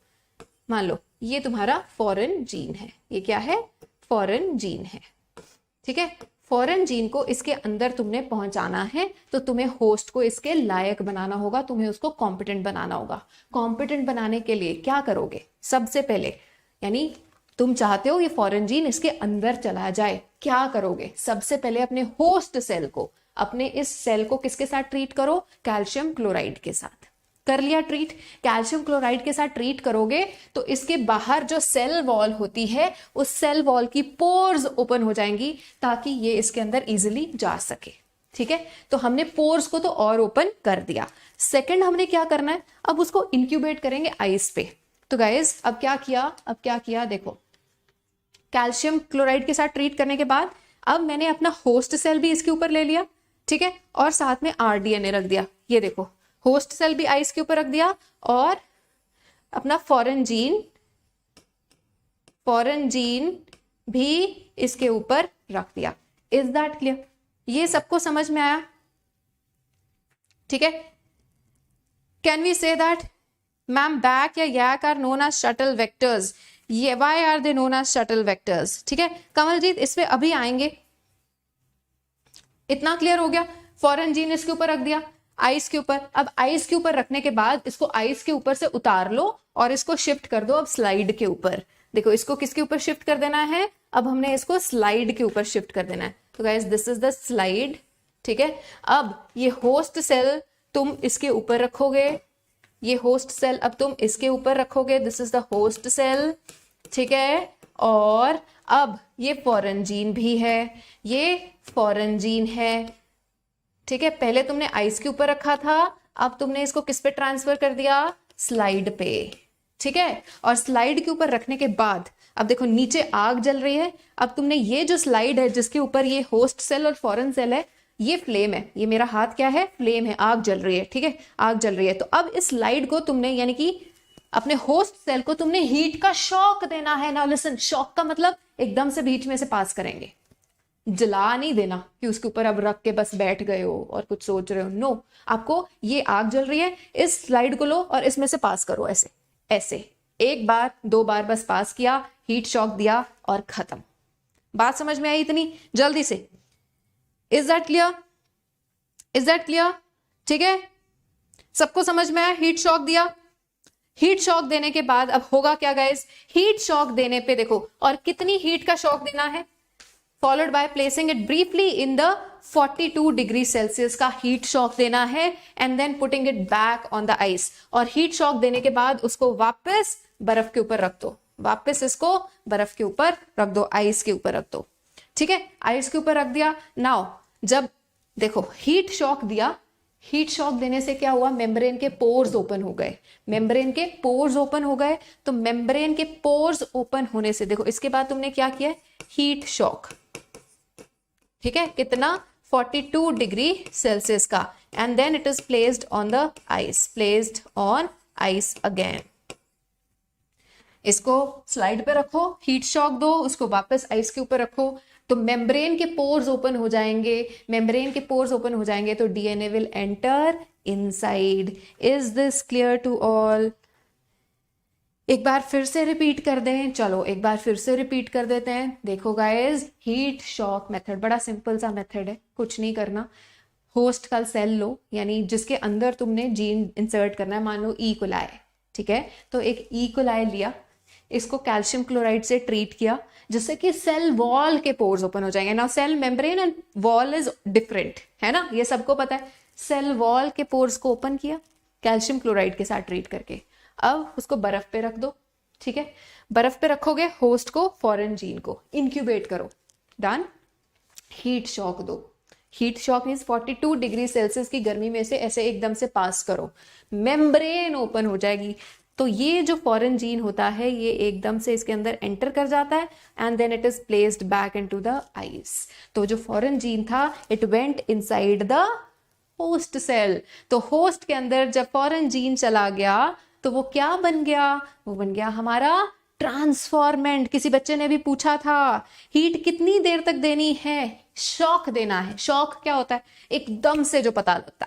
मान लो ये तुम्हारा फॉरेन जीन है, ये क्या है, फॉरेन जीन है, ठीक है। फॉरेन जीन को इसके अंदर तुमने पहुंचाना है, तो तुम्हें होस्ट को इसके लायक बनाना होगा, तुम्हें उसको कॉम्पिटेंट बनाना होगा। कॉम्पिटेंट बनाने के लिए क्या करोगे, सबसे पहले, यानी तुम चाहते हो ये फॉरेन जीन इसके अंदर चला जाए, क्या करोगे, सबसे पहले अपने होस्ट सेल को, अपने इस सेल को किसके साथ ट्रीट करो, कैल्शियम क्लोराइड के साथ। कर लिया ट्रीट, कैल्शियम क्लोराइड के साथ ट्रीट करोगे तो इसके बाहर जो सेल वॉल होती है, उस सेल वॉल की पोर्स ओपन हो जाएंगी ताकि ये इसके अंदर इजीली जा सके, ठीक है। तो हमने पोर्स को तो और ओपन कर दिया। सेकंड हमने क्या करना है, अब उसको इंक्यूबेट करेंगे आइस पे। तो गाइस अब क्या किया, देखो कैल्शियम क्लोराइड के साथ ट्रीट करने के बाद अब मैंने अपना होस्ट सेल भी इसके ऊपर ले लिया, ठीक है, और साथ में आरडीएनए रख दिया। ये देखो होस्ट सेल भी आइस के ऊपर रख दिया और अपना फॉरेन जीन भी इसके ऊपर रख दिया। Is that clear? ये सबको समझ में आया, ठीक है। Can we say that ma'am BAC या YAC are known as shuttle vectors, ये why are they known as shuttle vectors, ठीक है। कमलजीत इस पे अभी आएंगे, इतना क्लियर हो गया। फॉरेन जीन इसके ऊपर रख दिया, आइस के ऊपर। अब आइस के ऊपर रखने के बाद इसको आइस के ऊपर से उतार लो और इसको शिफ्ट कर दो अब स्लाइड के ऊपर। देखो इसको किसके ऊपर शिफ्ट कर देना है, अब हमने इसको स्लाइड के ऊपर शिफ्ट कर देना है। तो guys this is the slide, ठीक है। अब ये होस्ट सेल तुम इसके ऊपर रखोगे, ये होस्ट सेल अब तुम इसके ऊपर रखोगे, this is the host cell, ठीक है। और अब ये फॉरेन जीन भी है, ये फॉरेन जीन है, ठीक है। पहले तुमने आइस के ऊपर रखा था, अब तुमने इसको किस पे ट्रांसफर कर दिया, स्लाइड पे, ठीक है। और स्लाइड के ऊपर रखने के बाद अब देखो नीचे आग जल रही है। अब तुमने ये जो स्लाइड है जिसके ऊपर ये होस्ट सेल और फॉरेन सेल है, ये फ्लेम है, ये मेरा हाथ क्या है, फ्लेम है, आग जल रही है, ठीक है, आग जल रही है। तो अब इस स्लाइड को तुमने यानी कि अपने होस्ट सेल को तुमने हीट का शॉक देना है। नाउ लिसन, शॉक का मतलब एकदम से बीच में से पास करेंगे, जला नहीं देना कि उसके ऊपर अब रख के बस बैठ गए हो और कुछ सोच रहे हो। नो, आपको ये आग जल रही है, इस स्लाइड को लो और इसमें से पास करो, ऐसे ऐसे, एक बार दो बार बस पास किया, हीट शॉक दिया और खत्म। बात समझ में आई इतनी जल्दी से? Is that clear? Is that clear? ठीक है, सबको समझ में आया? हीट शॉक दिया, हीट शॉक देने के बाद अब होगा क्या गाइस, हीट शॉक देने पे देखो, और कितनी हीट का शॉक देना है, followed by placing it briefly in the 42 degree Celsius का हीट शॉक देना है and then putting it back on the ice. और हीट शॉक देने के बाद उसको वापस बर्फ के ऊपर रख दो, वापस इसको बर्फ के ऊपर रख दो, आइस के ऊपर रख दो, ठीक है, आइस के ऊपर रख दिया। नाउ जब देखो हीट शॉक दिया, हीट शॉक देने से क्या हुआ, मेम्ब्रेन के पोर्स ओपन हो गए, मेम्ब्रेन के पोर्स ओपन हो गए। तो मेम्ब्रेन के पोर्स ओपन होने से देखो इसके बाद तुमने क्या किया, हीट शॉक, ठीक है, कितना, 42 डिग्री सेल्सियस का, and then it is placed on the ice, placed on ice again. इसको स्लाइड पे रखो, हीट शॉक दो, उसको वापस आइस के ऊपर रखो, तो मेम्ब्रेन के पोर्स ओपन हो जाएंगे, मेम्ब्रेन के पोर्स ओपन हो जाएंगे तो DNA will enter inside. Is this clear to all? एक बार फिर से रिपीट कर दें, चलो एक बार फिर से रिपीट कर देते हैं। देखो गाइस, हीट शॉक मेथड बड़ा सिंपल सा मेथड है, कुछ नहीं करना। होस्ट का सेल लो, यानी जिसके अंदर तुमने जीन इंसर्ट करना है, मान लो ई कोलाई, ठीक है, तो एक ई कोलाई लिया, इसको कैल्शियम क्लोराइड से ट्रीट किया जिससे कि सेल वॉल के पोर्स ओपन हो जाएंगे। Now cell membrane and wall is different, है ना, ये सबको पता है। सेल वॉल के पोर्स को ओपन किया कैल्शियम क्लोराइड के साथ ट्रीट करके, अब उसको बर्फ पे रख दो, ठीक है, बर्फ पे रखोगे, होस्ट को, फॉरेन जीन को इंक्यूबेट करो, डन। हीट शॉक दो, heat shock means 42 degree Celsius की गर्मी में से ऐसे एकदम से पास करो, मेम्ब्रेन ओपन हो जाएगी। तो ये जो फॉरेन जीन होता है ये एकदम से इसके अंदर एंटर कर जाता है and then it is placed back into the ice. तो जो फॉरेन जीन था it went inside the host cell. तो होस्ट के अंदर जब फॉरेन जीन चला गया तो वो क्या बन गया, वो बन गया हमारा ट्रांसफॉर्मेंट। किसी बच्चे ने भी पूछा था हीट कितनी देर तक देनी है, शॉक देना है। शॉक क्या होता है, एकदम से जो पता लगता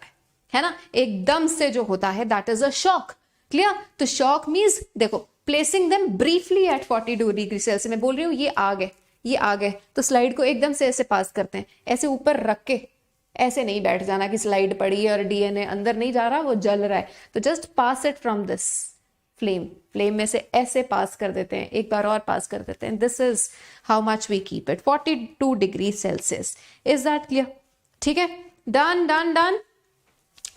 है ना, एकदम से जो होता है that is a shock. Clear? तो शॉक मीन्स देखो placing them briefly at 42 degree Celsius. मैं बोल रही हूँ ये आ गए, ये आ गए, तो स्लाइड को एकदम से ऐसे पास करते हैं, ऐसे ऊपर रख के, ऐसे नहीं बैठ जाना कि स्लाइड पड़ी है और डीएनए अंदर नहीं जा रहा, वो जल रहा है। तो just pass it from this flame, flame में से ऐसे पास कर देते हैं, एक बार और पास कर देते हैं। This is how much we keep it, 42 degree Celsius. Is that clear? ठीक है, डन डन डन।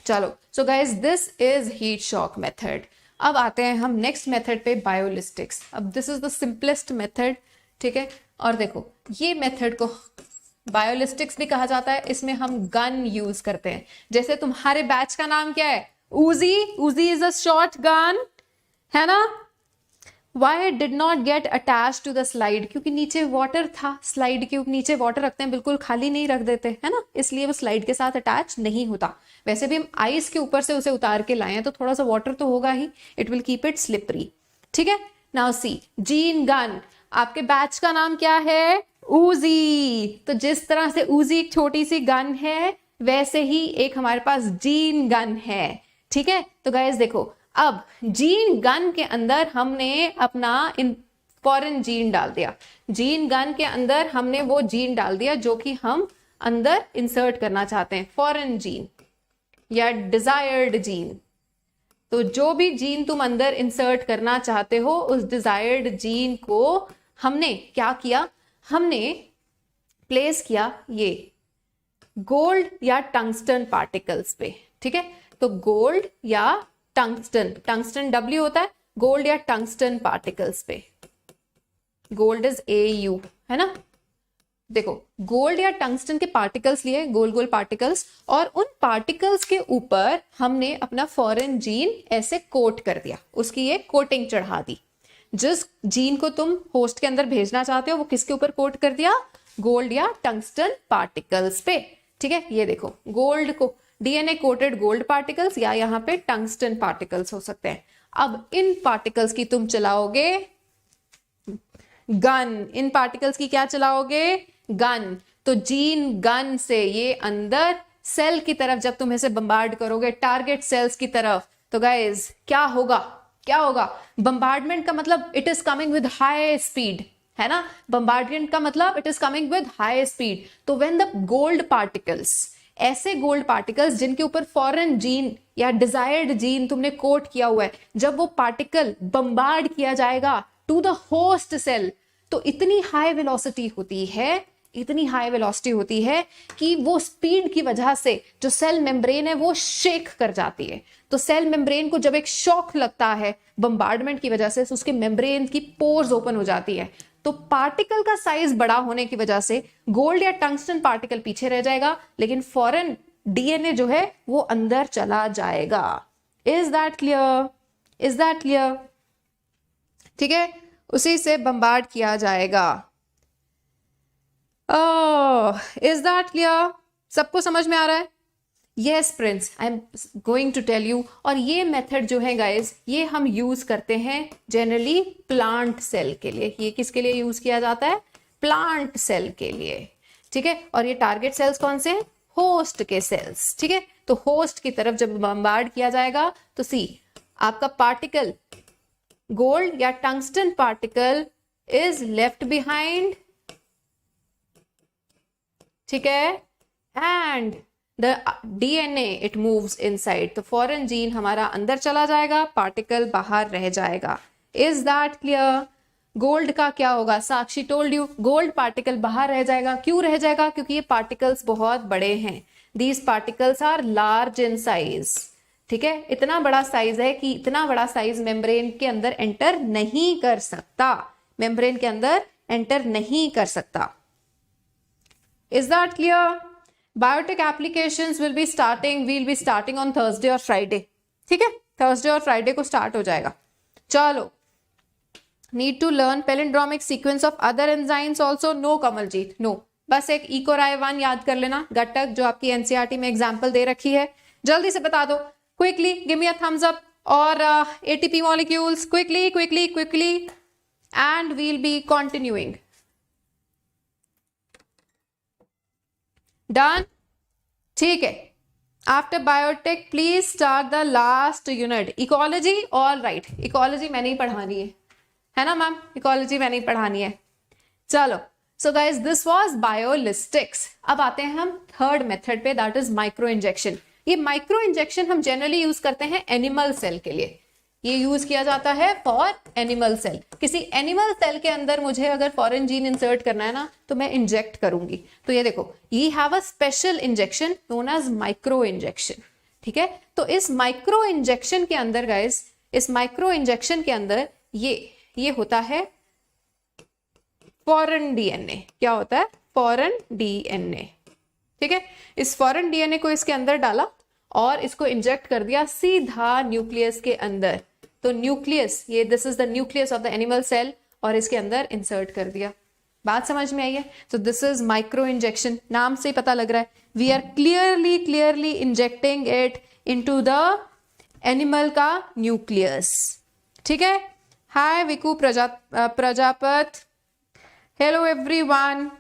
चलो, so guys this is heat shock method. अब आते हैं हम नेक्स्ट मेथड पे, बायोलिस्टिक्स। अब this is the simplest method, ठीक है। और देखो ये मेथड को बायोलिस्टिक्स भी कहा जाता है। इसमें हम गन यूज करते हैं। जैसे तुम्हारे बैच का नाम क्या है, उजी, उजी इज अ शॉर्ट गन, है ना। Why did not get attached to the slide? क्योंकि नीचे वाटर था, स्लाइड के नीचे वाटर रखते हैं, बिल्कुल खाली नहीं रख देते, है ना, इसलिए वो स्लाइड के साथ अटैच नहीं होता। वैसे भी हम आइस के ऊपर से उसे उतार के लाए हैं तो थोड़ा सा वाटर तो होगा ही, it will keep it slippery, ठीक है। नाउ सी, जीन गन, आपके बैच का नाम क्या है, उजी। तो जिस तरह से उजी एक छोटी सी गन है वैसे ही एक हमारे पास जीन गन है, ठीक है। तो गाइस देखो, अब जीन गन के अंदर हमने अपना इन फॉरेन जीन डाल दिया, जीन गन के अंदर हमने वो जीन डाल दिया जो कि हम अंदर इंसर्ट करना चाहते हैं, फॉरेन जीन या डिजायर्ड जीन। तो जो भी जीन तुम अंदर इंसर्ट करना चाहते हो, उस डिजायर्ड जीन को हमने क्या किया, हमने प्लेस किया ये गोल्ड या टंगस्टन पार्टिकल्स पे। ठीक है, तो गोल्ड या टंगस्टन, टंगस्टन W होता है, गोल्ड या टंगस्टन पार्टिकल्स पे, गोल्ड इज AU, है ना। देखो गोल्ड या टंगस्टन के पार्टिकल्स लिए, गोल गोल पार्टिकल्स, और उन पार्टिकल्स के ऊपर हमने अपना फॉरेन जीन ऐसे कोट कर दिया, उसकी ये कोटिंग चढ़ा दी। जिस जीन को तुम होस्ट के अंदर भेजना चाहते हो वो किसके ऊपर कोट कर दिया, गोल्ड या टंगस्टन पार्टिकल्स पे। ठीक है, ये देखो गोल्ड को DNA कोटेड गोल्ड पार्टिकल्स या यहाँ पे टंगस्टन पार्टिकल्स हो सकते हैं। अब इन पार्टिकल्स की तुम चलाओगे गन, इन पार्टिकल्स की क्या चलाओगे, गन। तो जीन गन से ये अंदर सेल की तरफ जब तुम इसे बम्बार्ड करोगे, टारगेट सेल्स की तरफ, तो गाइस क्या होगा, क्या होगा, बम्बार्डमेंट का मतलब it is coming with high speed, है ना। बम्बार्डमेंट का मतलब it is coming with high speed. तो व्हेन द गोल्ड पार्टिकल्स, ऐसे गोल्ड पार्टिकल्स जिनके ऊपर फॉरेन जीन या डिजायर्ड जीन तुमने कोट किया हुआ है, जब वो पार्टिकल बम्बार्ड किया जाएगा टू द होस्ट सेल, तो इतनी हाई वेलोसिटी होती है, इतनी हाई वेलोसिटी होती है कि वो स्पीड की वजह से जो सेल मेम्ब्रेन है वो शेक कर जाती है। तो सेल मेम्ब्रेन को जब एक शॉक लगता है बम्बार्डमेंट की वजह से, तो उसके मेम्ब्रेन की पोर्स ओपन हो जाती है। तो पार्टिकल का साइज बड़ा होने की वजह से गोल्ड या टंगस्टन पार्टिकल पीछे रह जाएगा, लेकिन फॉरेन DNA जो है वो अंदर चला जाएगा। Is that clear, is that clear. ठीक है, उसी से बम्बार्ड किया जाएगा। इज दैट क्लियर, सबको समझ में आ रहा है। Yes Prince, I am going to tell you. और ये मेथड जो है गाइस, ये हम यूज करते हैं जनरली प्लांट सेल के लिए। ये किसके लिए यूज किया जाता है, प्लांट सेल के लिए। ठीक है, और ये टारगेट सेल्स कौन से हैं, होस्ट के सेल्स। ठीक है, तो होस्ट की तरफ जब बम्बार्ड किया जाएगा तो सी आपका पार्टिकल गोल्ड या tungsten particle is left behind. ठीक है, and the DNA it moves inside. तो फॉरेन जीन हमारा अंदर चला जाएगा, पार्टिकल बाहर रह जाएगा। Is that clear. गोल्ड का क्या होगा, साक्षी टोल्ड यू, गोल्ड पार्टिकल बाहर रह जाएगा। क्यों रह जाएगा, क्योंकि ये पार्टिकल्स बहुत बड़े हैं। These particles are large in size. ठीक है, इतना बड़ा साइज है कि इतना बड़ा साइज मेम्ब्रेन के अंदर एंटर नहीं कर सकता, मेम्ब्रेन के अंदर एंटर नहीं कर सकता। Is that clear? Biotech applications will be starting, we'll be starting on Thursday और Friday. ठीक है, Thursday और Friday को start हो जाएगा। चलो, need to learn palindromic sequence of other enzymes also? No Kamaljeet, no। बस एक EcoRI1 याद कर लेना, घटक जो आपकी NCERT में एग्जाम्पल दे रखी है, जल्दी से बता दो quickly, give me a thumbs up. और ATP molecules quickly quickly quickly, and we'll be continuing. Done, ठीक है। After biotech please start the last unit, ecology. All right, ecology मैंने ही पढ़ानी है ना मैम, इकोलॉजी मैंने ही पढ़ानी है। चलो, सो गाइज दिस वाज बायोलिस्टिक्स। अब आते हैं हम थर्ड मेथड पे, दैट इज माइक्रो इंजेक्शन। ये माइक्रो इंजेक्शन हम जनरली यूज करते हैं एनिमल सेल के लिए। ये यूज किया जाता है फॉर एनिमल सेल। किसी एनिमल सेल के अंदर मुझे अगर फॉरेन जीन इंसर्ट करना है ना, तो मैं इंजेक्ट करूंगी। तो ये देखो, ये have a special injection known as micro injection. ठीक है, तो इस माइक्रो इंजेक्शन के अंदर गाइस, इस माइक्रो इंजेक्शन के अंदर ये होता है फॉरेन DNA। क्या होता है, फॉरेन DNA। ठीक है, इस फॉरेन DNA को इसके अंदर डाला और इसको इंजेक्ट कर दिया सीधा न्यूक्लियस के अंदर। तो न्यूक्लियस, ये this is the nucleus of the animal cell, और इसके अंदर इंसर्ट कर दिया। बात समझ में आई है। तो दिस इज माइक्रो इंजेक्शन, नाम से ही पता लग रहा है, we are clearly injecting it into the animal का न्यूक्लियस। ठीक है, hi Viku Prajapat, hello everyone,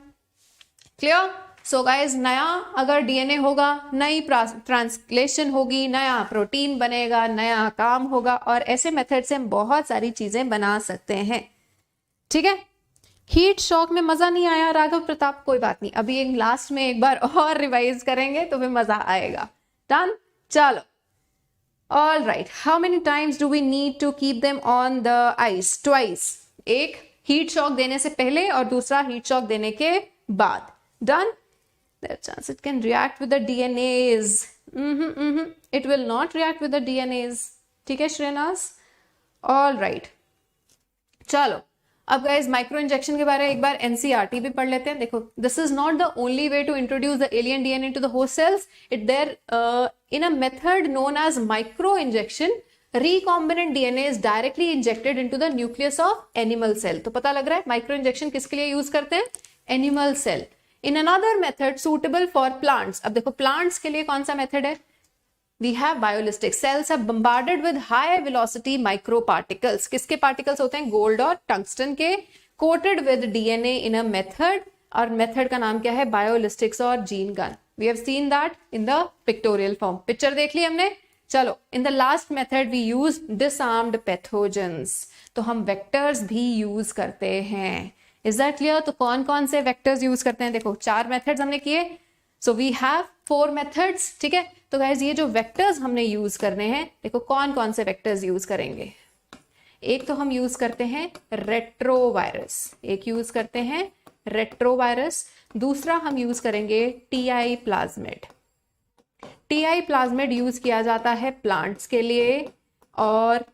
clear. So guys, नया अगर DNA होगा, नई ट्रांसलेशन होगी, नया प्रोटीन बनेगा, नया काम होगा, और ऐसे मेथड से हम बहुत सारी चीजें बना सकते हैं। ठीक है, हीट शॉक में मजा नहीं आया राघव प्रताप, कोई बात नहीं, अभी एक लास्ट में एक बार और रिवाइज करेंगे तो फिर मजा आएगा। डन, चलो। All right, how many times do we need to keep them on the ice? Twice, एक हीट शॉक देने से पहले और दूसरा हीट शॉक देने के बाद। Done. There chance it can react with the DNAs. It will not react with the DNAs. ठीक है श्रेनास? All right. चलो, अब गाइज माइक्रो इंजेक्शन के बारे में एक बार एनसीईआरटी भी पढ़ लेते हैं। देखो, this is not the only way to introduce the alien DNA to the host cells. It there in a method known as micro injection, recombinant DNA is directly injected into the nucleus of animal cell. तो पता लग रहा है माइक्रो इंजेक्शन किसके लिए यूज करते हैं? Animal cell. In another method suitable for plants. अब देखो प्लांट्स के लिए कौन सा मेथड है? We have ballistic cells are bombarded with high velocity microparticles. किसके particles होते हैं? गोल्ड और टंगस्टन के, coated with DNA in a method, और मेथड का नाम क्या है? बायोलिस्टिक्स और gene gun. We have seen that in the pictorial form. Picture देख ली हमने। चलो, in the last method we use disarmed pathogens. तो हम वेक्टर्स भी यूज करते हैं। Is that clear? तो कौन कौन से वेक्टर्स यूज करते हैं? देखो 4 मेथड्स हमने किए। सो वी हैव 4 मेथड्स, ठीक है। तो गाइज ये जो वेक्टर्स हमने यूज करने हैं, देखो कौन कौन से वेक्टर्स यूज करेंगे। एक तो हम यूज करते हैं रेट्रोवायरस, एक यूज करते हैं रेट्रोवायरस, दूसरा हम यूज करेंगे TI plasmid. TI plasmid use किया जाता है प्लांट्स के लिए, और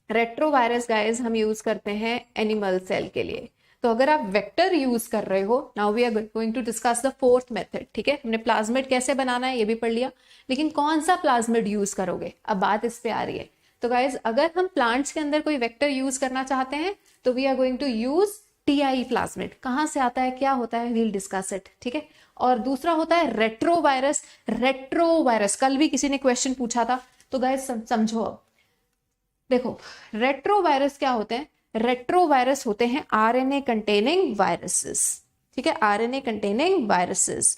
रेट्रोवायरस गाइज हम यूज करते हैं एनिमल सेल के लिए। तो अगर आप वेक्टर यूज कर रहे हो, now we are going to discuss the 4th method, ठीक है। हमने प्लाज्मिड कैसे बनाना है ये भी पढ़ लिया, लेकिन कौन सा प्लाज्मिड यूज करोगे, अब बात इस पे आ रही है। तो गाइज अगर हम प्लांट्स के अंदर कोई वेक्टर यूज करना चाहते हैं तो we are going to use Ti plasmid. कहाँ से आता है, क्या होता है, वील डिस्कस इट, ठीक है। और दूसरा होता है रेट्रोवायरस। रेट्रोवायरस कल भी किसी ने क्वेश्चन पूछा था, तो गाइज समझो। अब देखो रेट्रोवायरस क्या होते हैं? रेट्रोवायरस होते हैं आरएनए कंटेनिंग वायरसेस, ठीक है, आरएनए कंटेनिंग वायरसेस।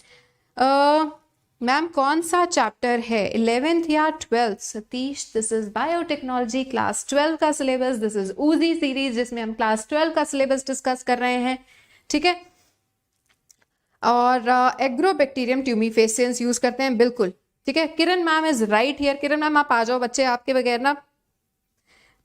मैम कौन सा चैप्टर है, 11th या 12th? Satish, this is biotechnology class 12 का सिलेबस। दिस इज ऊजी सीरीज जिसमें हम क्लास 12 का सिलेबस डिस्कस कर रहे हैं, ठीक है। और एग्रोबैक्टीरियम ट्यूमीफेसियंस यूज करते हैं, बिल्कुल, ठीक है। Kiran ma'am is right here. Kiran ma'am आप आ जाओ, बच्चे आपके बगैर ना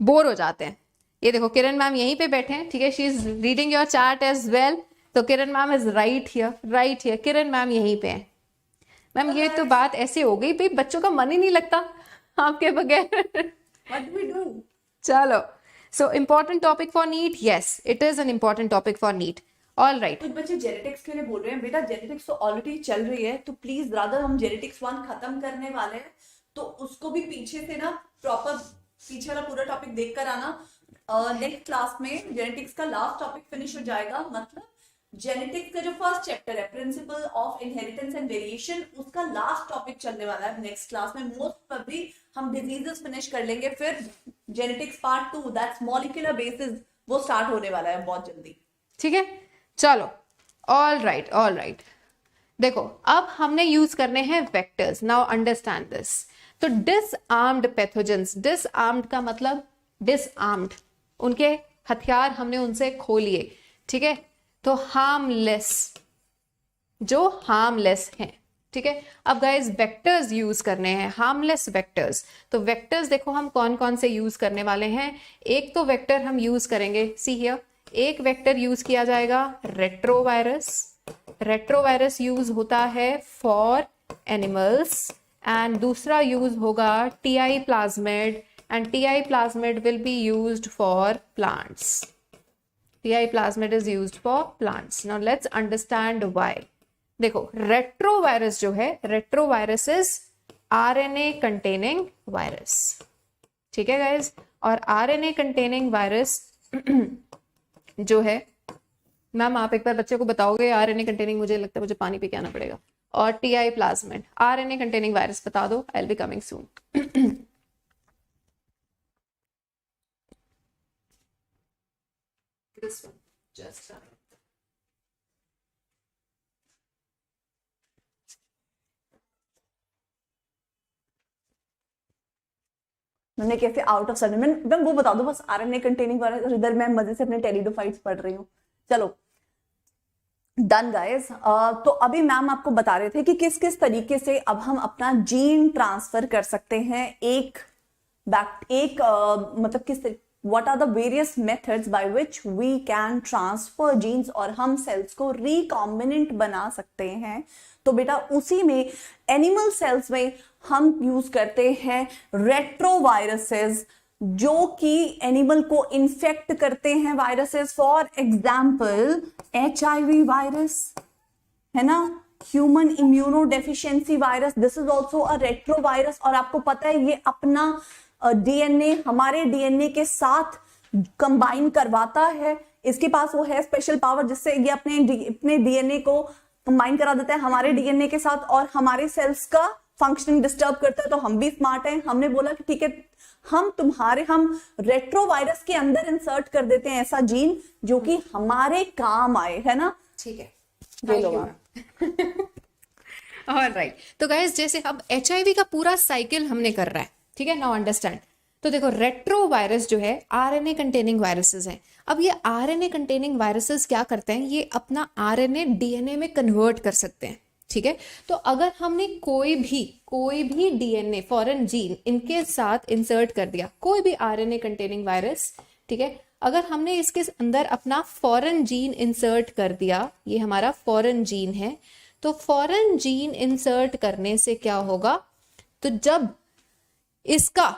बोर हो जाते हैं। ये देखो किरण मैम यहीं पे बैठे हैं, ठीक है, she is reading your chart as well. तो Kiran ma'am is right here, right here, Kiran ma'am यहीं पे हैं। मैम ये तो बात ऐसे हो गई भाई, बच्चों का मन ही नहीं लगता आपके बगैर। What do we do? चलो, so important topic for NEET, yes it is an important topic for NEET. All right, कुछ बच्चे जेनेटिक्स के लिए बोल रहे हैं, बेटा जेनेटिक्स तो ऑलरेडी चल रही है, तो प्लीज रादर हम जेनेटिक्स 1 खत्म करने वाले हैं, तो उसको भी पीछे से ना प्रॉपर पीछे वाला पूरा टॉपिक देख कर आना। नेक्स्ट क्लास में जेनेटिक्स का लास्ट टॉपिक फिनिश हो जाएगा, मतलब जेनेटिक्स का जो फर्स्ट चैप्टर है principle of inheritance and variation, उसका लास्ट टॉपिक चलने वाला है नेक्स्ट क्लास में। मोस्ट प्रोबेबली हम डिजीजेस फिनिश कर लेंगे, फिर genetics part 2 that's molecular basis वो स्टार्ट होने वाला है बहुत जल्दी, ठीक है। चलो, ऑल राइट, ऑल राइट। देखो अब हमने यूज करने हैं वेक्टर्स, नाउ अंडरस्टैंड दिस। तो डिसआर्म्ड पैथोजेंस, डिसआर्म्ड का मतलब डिसआर्म्ड, उनके हथियार हमने उनसे खो लिए, ठीक है। तो हार्मलेस, जो हार्मलेस हैं, ठीक है। अब गाइस वेक्टर्स यूज करने हैं, हार्मलेस वेक्टर्स। तो वेक्टर्स देखो हम कौन कौन से यूज करने वाले हैं। एक तो वेक्टर हम यूज करेंगे, सी हियर, एक वेक्टर यूज किया जाएगा रेट्रोवायरस। रेट्रोवायरस यूज होता है फॉर एनिमल्स, एंड दूसरा यूज होगा TI plasmid, and TI plasmid will be used for plants. TI plasmid is used for plants. Now let's understand why. देखो retrovirus जो है, retrovirus is RNA containing virus, ठीक है guys। और RNA containing virus जो है, मैम आप एक बार बच्चे को बताओगे RNA containing, मुझे लगता है मुझे पानी पी के आना पड़ेगा। और TI plasmid, RNA containing virus बता दो, I'll be coming soon. This one, just मैंने कैसे आउट ऑफ सडन मैं वो बता दो बस, आरएनए कंटेनिंग वाला। इधर मैं मजे से अपने टेरिडोफाइट्स पढ़ रही हूँ, चलो डन गाइस। तो अभी मैम आपको बता रहे थे कि किस किस तरीके से अब हम अपना जीन ट्रांसफर कर सकते हैं मतलब किस what are the various methods by which we can transfer genes और हम सेल्स को रिकॉम्बिनेंट बना सकते हैं। तो बेटा उसी में एनिमल सेल्स में हम यूज करते हैं रेट्रोवायरसेस जो कि एनिमल को इन्फेक्ट करते हैं viruses. For example HIV virus है ना, human immuno deficiency virus, this is also a retrovirus. और आपको पता है ये अपना डीएनए हमारे डीएनए के साथ कंबाइन करवाता है। इसके पास वो है स्पेशल पावर जिससे ये अपने डीएनए को कंबाइन करा देता है हमारे डीएनए के साथ और हमारे सेल्स का फंक्शनिंग डिस्टर्ब करता है। तो हम भी स्मार्ट हैं, हमने बोला कि ठीक है हम रेट्रोवायरस के अंदर इंसर्ट कर देते हैं ऐसा जीन जो कि हमारे काम आए, है ना। ठीक है, ये लो मैम। ऑलराइट। तो गाइस जैसे अब HIV का पूरा साइकिल हमने कर रहा है, ठीक है, नाउ अंडरस्टैंड। तो देखो रेट्रोवायरस जो है RNA कंटेनिंग वायरसेस हैं। अब ये RNA कंटेनिंग वायरसेस क्या करते हैं, ये अपना RNA DNA में कन्वर्ट कर सकते हैं, ठीक है। तो अगर हमने कोई भी DNA फॉरेन जीन इनके साथ इंसर्ट कर दिया, कोई भी RNA कंटेनिंग वायरस, ठीक है, अगर हमने इसके अंदर अपना फॉरेन जीन इंसर्ट कर दिया, ये हमारा फॉरेन जीन है, तो फॉरेन जीन इंसर्ट करने से क्या होगा, तो जब इसका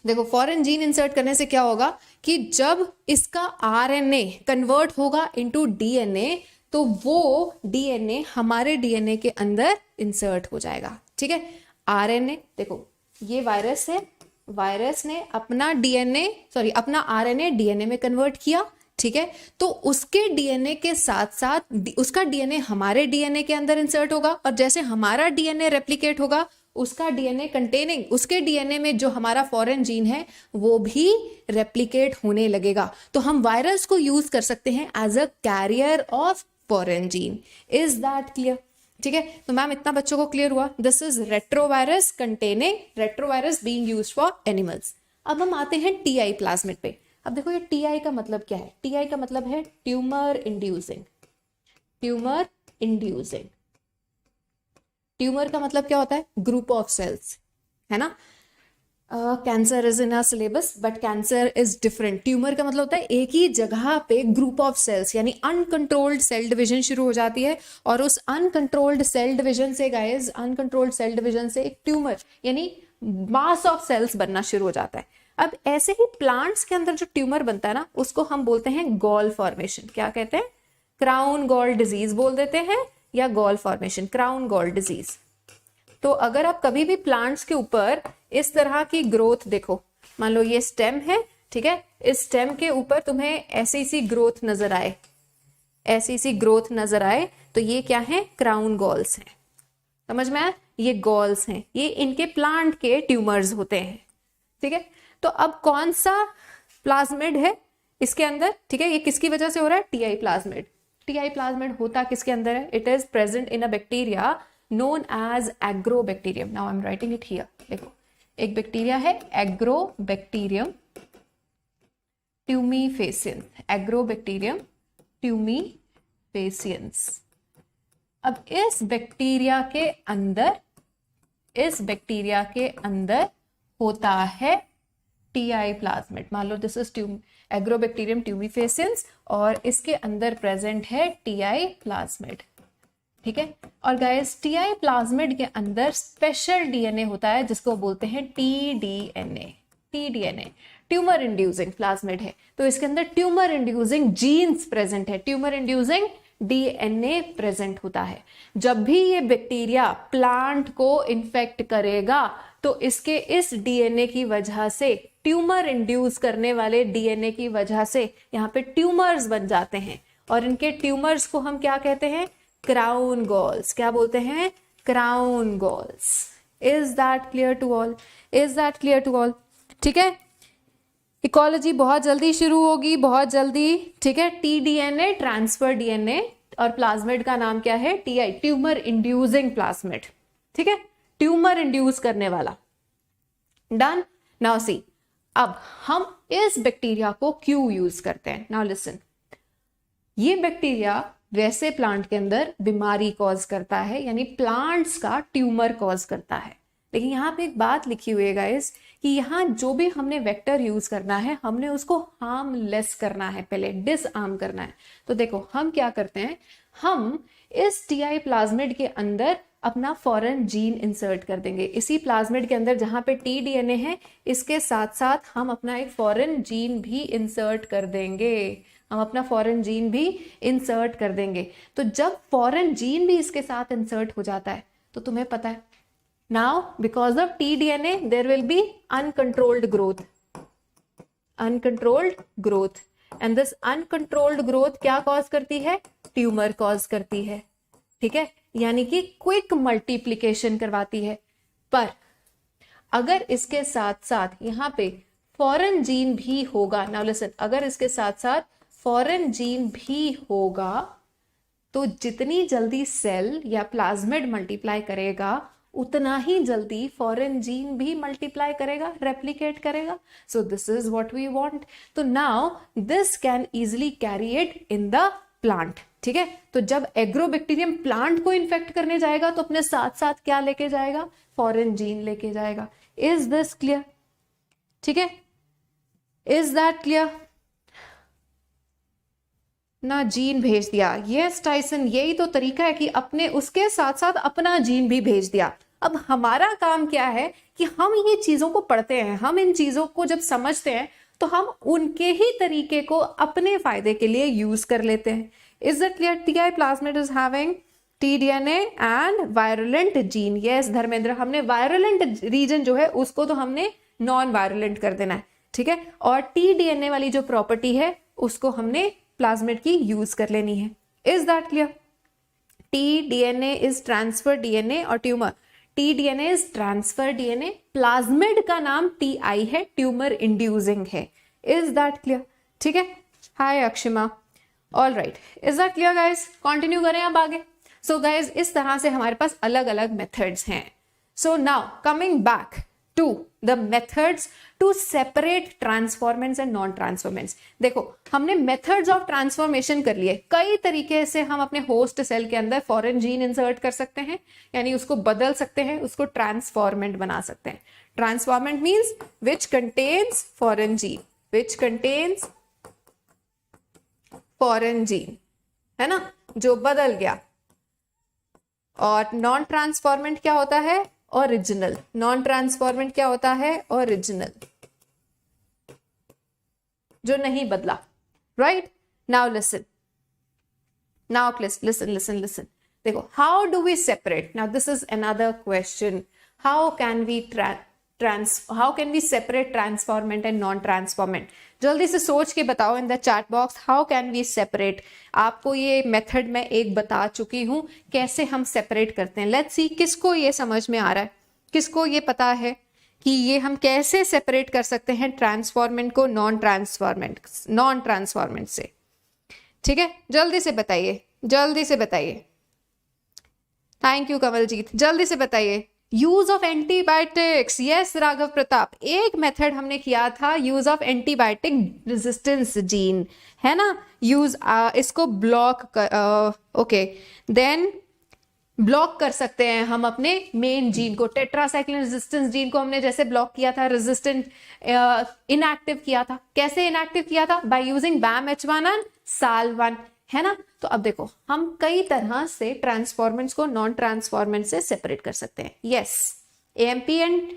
देखो फॉरेन जीन इंसर्ट करने से क्या होगा कि जब इसका RNA कन्वर्ट होगा इनटू DNA, तो वो DNA हमारे DNA के अंदर इंसर्ट हो जाएगा, ठीक है। RNA देखो ये वायरस है, वायरस ने अपना अपना RNA DNA में कन्वर्ट किया, ठीक है। तो उसके DNA के साथ साथ उसका DNA हमारे DNA के अंदर इंसर्ट होगा और जैसे हमारा DNA रेप्लिकेट होगा उसका उसके DNA में जो हमारा फॉरेन जीन है वो भी रेप्लिकेट होने लगेगा। तो हम वायरस को यूज कर सकते हैं as a carrier of foreign gene. Is that clear? ठीक है, तो मैम इतना बच्चों को क्लियर हुआ। This is retrovirus being used for animals. अब हम आते हैं TI प्लाज्मिड पे। अब देखो ये TI का मतलब क्या है? TI का मतलब है ट्यूमर इंड्यूसिंग। ट्यूमर का मतलब क्या होता है? ग्रुप ऑफ सेल्स, है ना। Cancer is in a syllabus but cancer is different. Tumour का मतलब होता है एक ही जगह पे ग्रुप ऑफ सेल्स, यानी अनकंट्रोल्ड सेल डिवीजन शुरू हो जाती है और उस अनकंट्रोल्ड सेल डिवीजन से एक ट्यूमर यानी मास ऑफ सेल्स बनना शुरू हो जाता है। अब ऐसे ही प्लांट्स के अंदर जो ट्यूमर बनता है ना, उसको हम बोलते हैं गॉल फॉर्मेशन। क्या कहते हैं? क्राउन गॉल डिजीज बोल देते हैं या gall formation, crown gall disease. तो अगर आप कभी भी प्लांट्स के ऊपर इस तरह की ग्रोथ देखो, मान लो ये स्टेम है, ठीक है, इस स्टेम के ऊपर तुम्हें ऐसी सी ग्रोथ नजर आए, तो ये क्या है? क्राउन गॉल्स हैं। समझ में आया? ये गॉल्स हैं, ये इनके प्लांट के ट्यूमर्स होते हैं, ठीक है। तो अब कौन सा प्लाज्मिड है इसके अंदर? ठीक है, ये किसकी वजह से हो रहा है? TI plasmid. TI प्लाज्मिड होता किसके अंदर है? It is present in a bacteria known as agrobacterium. Now I'm writing it here. देखो एक बैक्टीरिया है Agrobacterium tumefaciens. Agrobacterium tumefaciens. अब इस बैक्टीरिया के अंदर होता है TI प्लाज्मिड। मान लो दिस इज Agrobacterium tumefaciens और इसके अंदर प्रेजेंट है TI प्लाज्मिड, ठीक है। और गाइस TI प्लाज्मिड के अंदर स्पेशल DNA होता है जिसको बोलते हैं tDNA। ट्यूमर इंड्यूसिंग प्लाज्मिड है, तो इसके अंदर ट्यूमर इंड्यूसिंग जीन्स प्रेजेंट है, ट्यूमर इंड्यूसिंग DNA प्रेजेंट होता है। जब भी ये बैक्टीरिया प्लांट को इन्फेक्ट करेगा तो इसके इस DNA की वजह से, ट्यूमर इंड्यूस करने वाले DNA की वजह से यहाँ पे ट्यूमर्स बन जाते हैं और इनके ट्यूमर्स को हम क्या कहते हैं? Crown galls. क्या बोलते हैं? Crown galls. Is that clear to all? ठीक है, इकोलॉजी बहुत जल्दी शुरू होगी, बहुत जल्दी, ठीक है। tDNA ट्रांसफर DNA और प्लाज्मिड का नाम क्या है? TI, ट्यूमर इंड्यूसिंग प्लाज्मिड, ठीक है, ट्यूमर इंड्यूस करने वाला। डन। नाउ सी, अब हम इस बैक्टीरिया को क्यों यूज करते हैं? नाउ लिसन, ये बैक्टीरिया वैसे प्लांट के अंदर बीमारी कॉज करता है, यानी प्लांट्स का ट्यूमर कॉज करता है। लेकिन यहाँ पे एक बात लिखी हुई है गाइस कि यहाँ जो भी हमने वेक्टर यूज करना है हमने उसको हार्मलेस करना है, पहले डिसआर्म करना है। तो देखो हम क्या करते हैं, हम इस टीआई प्लाज्मिड के अंदर अपना फॉरेन जीन इंसर्ट कर देंगे। इसी प्लाज्मिड के अंदर जहां पे टीडीएनए है, इसके साथ साथ हम अपना एक फॉरेन जीन भी इंसर्ट कर देंगे। हम अपना फॉरेन जीन भी इंसर्ट कर देंगे। तो जब फॉरेन जीन भी इसके साथ इंसर्ट हो जाता है तो तुम्हें पता है, now because of TDNA there will be uncontrolled growth, uncontrolled growth, and this uncontrolled growth क्या कॉज करती है, ट्यूमर कॉज करती है। ठीक है, यानी कि क्विक मल्टीप्लिकेशन करवाती है। पर अगर इसके साथ साथ यहाँ पे फॉरेन जीन भी होगा, नाउ लिसन, अगर इसके साथ साथ फॉरेन जीन भी होगा तो जितनी जल्दी सेल या प्लाज्मिड मल्टीप्लाई करेगा उतना ही जल्दी फॉरेन जीन भी मल्टीप्लाई करेगा, रेप्लिकेट करेगा। So this is what we want. तो now this can easily carry it in the plant. ठीक है, तो जब एग्रोबैक्टीरियम प्लांट को इन्फेक्ट करने जाएगा तो अपने साथ साथ क्या लेके जाएगा, फॉरेन जीन लेके जाएगा। Is this clear? ठीक है, इज दैट क्लियर? ना जीन भेज दिया, यस टाइसन, यही तो तरीका है कि अपने उसके साथ साथ अपना जीन भी भेज दिया। अब हमारा काम क्या है कि हम ये चीजों को पढ़ते हैं, हम इन चीजों को जब समझते हैं तो हम उनके ही तरीके को अपने फायदे के लिए यूज कर लेते हैं। Is that clear? TI plasmid is having T-DNA and virulent gene. Yes Dharmendra, हमने वायरुलेंट रीजन जो है उसको तो हमने नॉन वायरुलेंट कर देना है। ठीक है, और टीडीएनए वाली जो प्रॉपर्टी है उसको हमने प्लाज्मिड की यूज कर लेनी है। Is that clear? TDNA is transfer DNA और tumour, TDNA is transfer DNA, plasmid का नाम टीआई है, ट्यूमर इंड्यूसिंग है। Is that clear? ठीक है, hi Akshima, all right, is that clear guys? Continue करें अब आगे। सो गाइज इस तरह से हमारे पास अलग अलग मेथड्स हैं। So now coming back to the methods to separate transformants and non transformants. देखो हमने मेथड्स ऑफ ट्रांसफॉर्मेशन कर लिए, कई तरीके से हम अपने होस्ट सेल के अंदर फॉरेन जीन इंसर्ट कर सकते हैं, यानी उसको बदल सकते हैं, उसको ट्रांसफॉर्मेंट बना सकते हैं। Transformant means which contains foreign gene, which contains foreign gene, है ना, जो बदल गया। और नॉन ट्रांसफॉर्मेंट क्या होता है, ओरिजिनल। नॉन ट्रांसफॉर्मेंट क्या होता है, ओरिजिनल, जो नहीं बदला। Right, now listen, now listen listen listen. देखो, how do we separate, now this is another question, how can we separate transformant and non transformant? जल्दी से सोच के बताओ in the chat box, how can we separate. आपको ये मेथड मैं एक बता चुकी हूं कैसे हम सेपरेट करते हैं। लेट्स सी किसको ये समझ में आ रहा है, किसको ये पता है कि ये हम कैसे सेपरेट कर सकते हैं ट्रांसफॉर्मेंट को नॉन ट्रांसफॉर्मेंट से। ठीक है, जल्दी से बताइए, जल्दी से बताइए। थैंक यू कमलजीत, जल्दी से बताइए। Use of antibiotics, yes Raghav Pratap, एक मेथड हमने किया था use of antibiotic resistance gene, है ना, यूज इसको ब्लॉक ओके, देन ब्लॉक कर सकते हैं हम अपने मेन जीन को। टेट्रासाइक्लिन रेजिस्टेंस जीन को हमने जैसे ब्लॉक किया था, रेजिस्टेंट इनएक्टिव किया था। कैसे इनएक्टिव किया था? By using BAM-H1 and SAL1, है ना। तो अब देखो हम कई तरह से ट्रांसफॉर्मेंट्स को नॉन ट्रांसफॉर्मेंट से सेपरेट कर सकते हैं। Yes, AMP and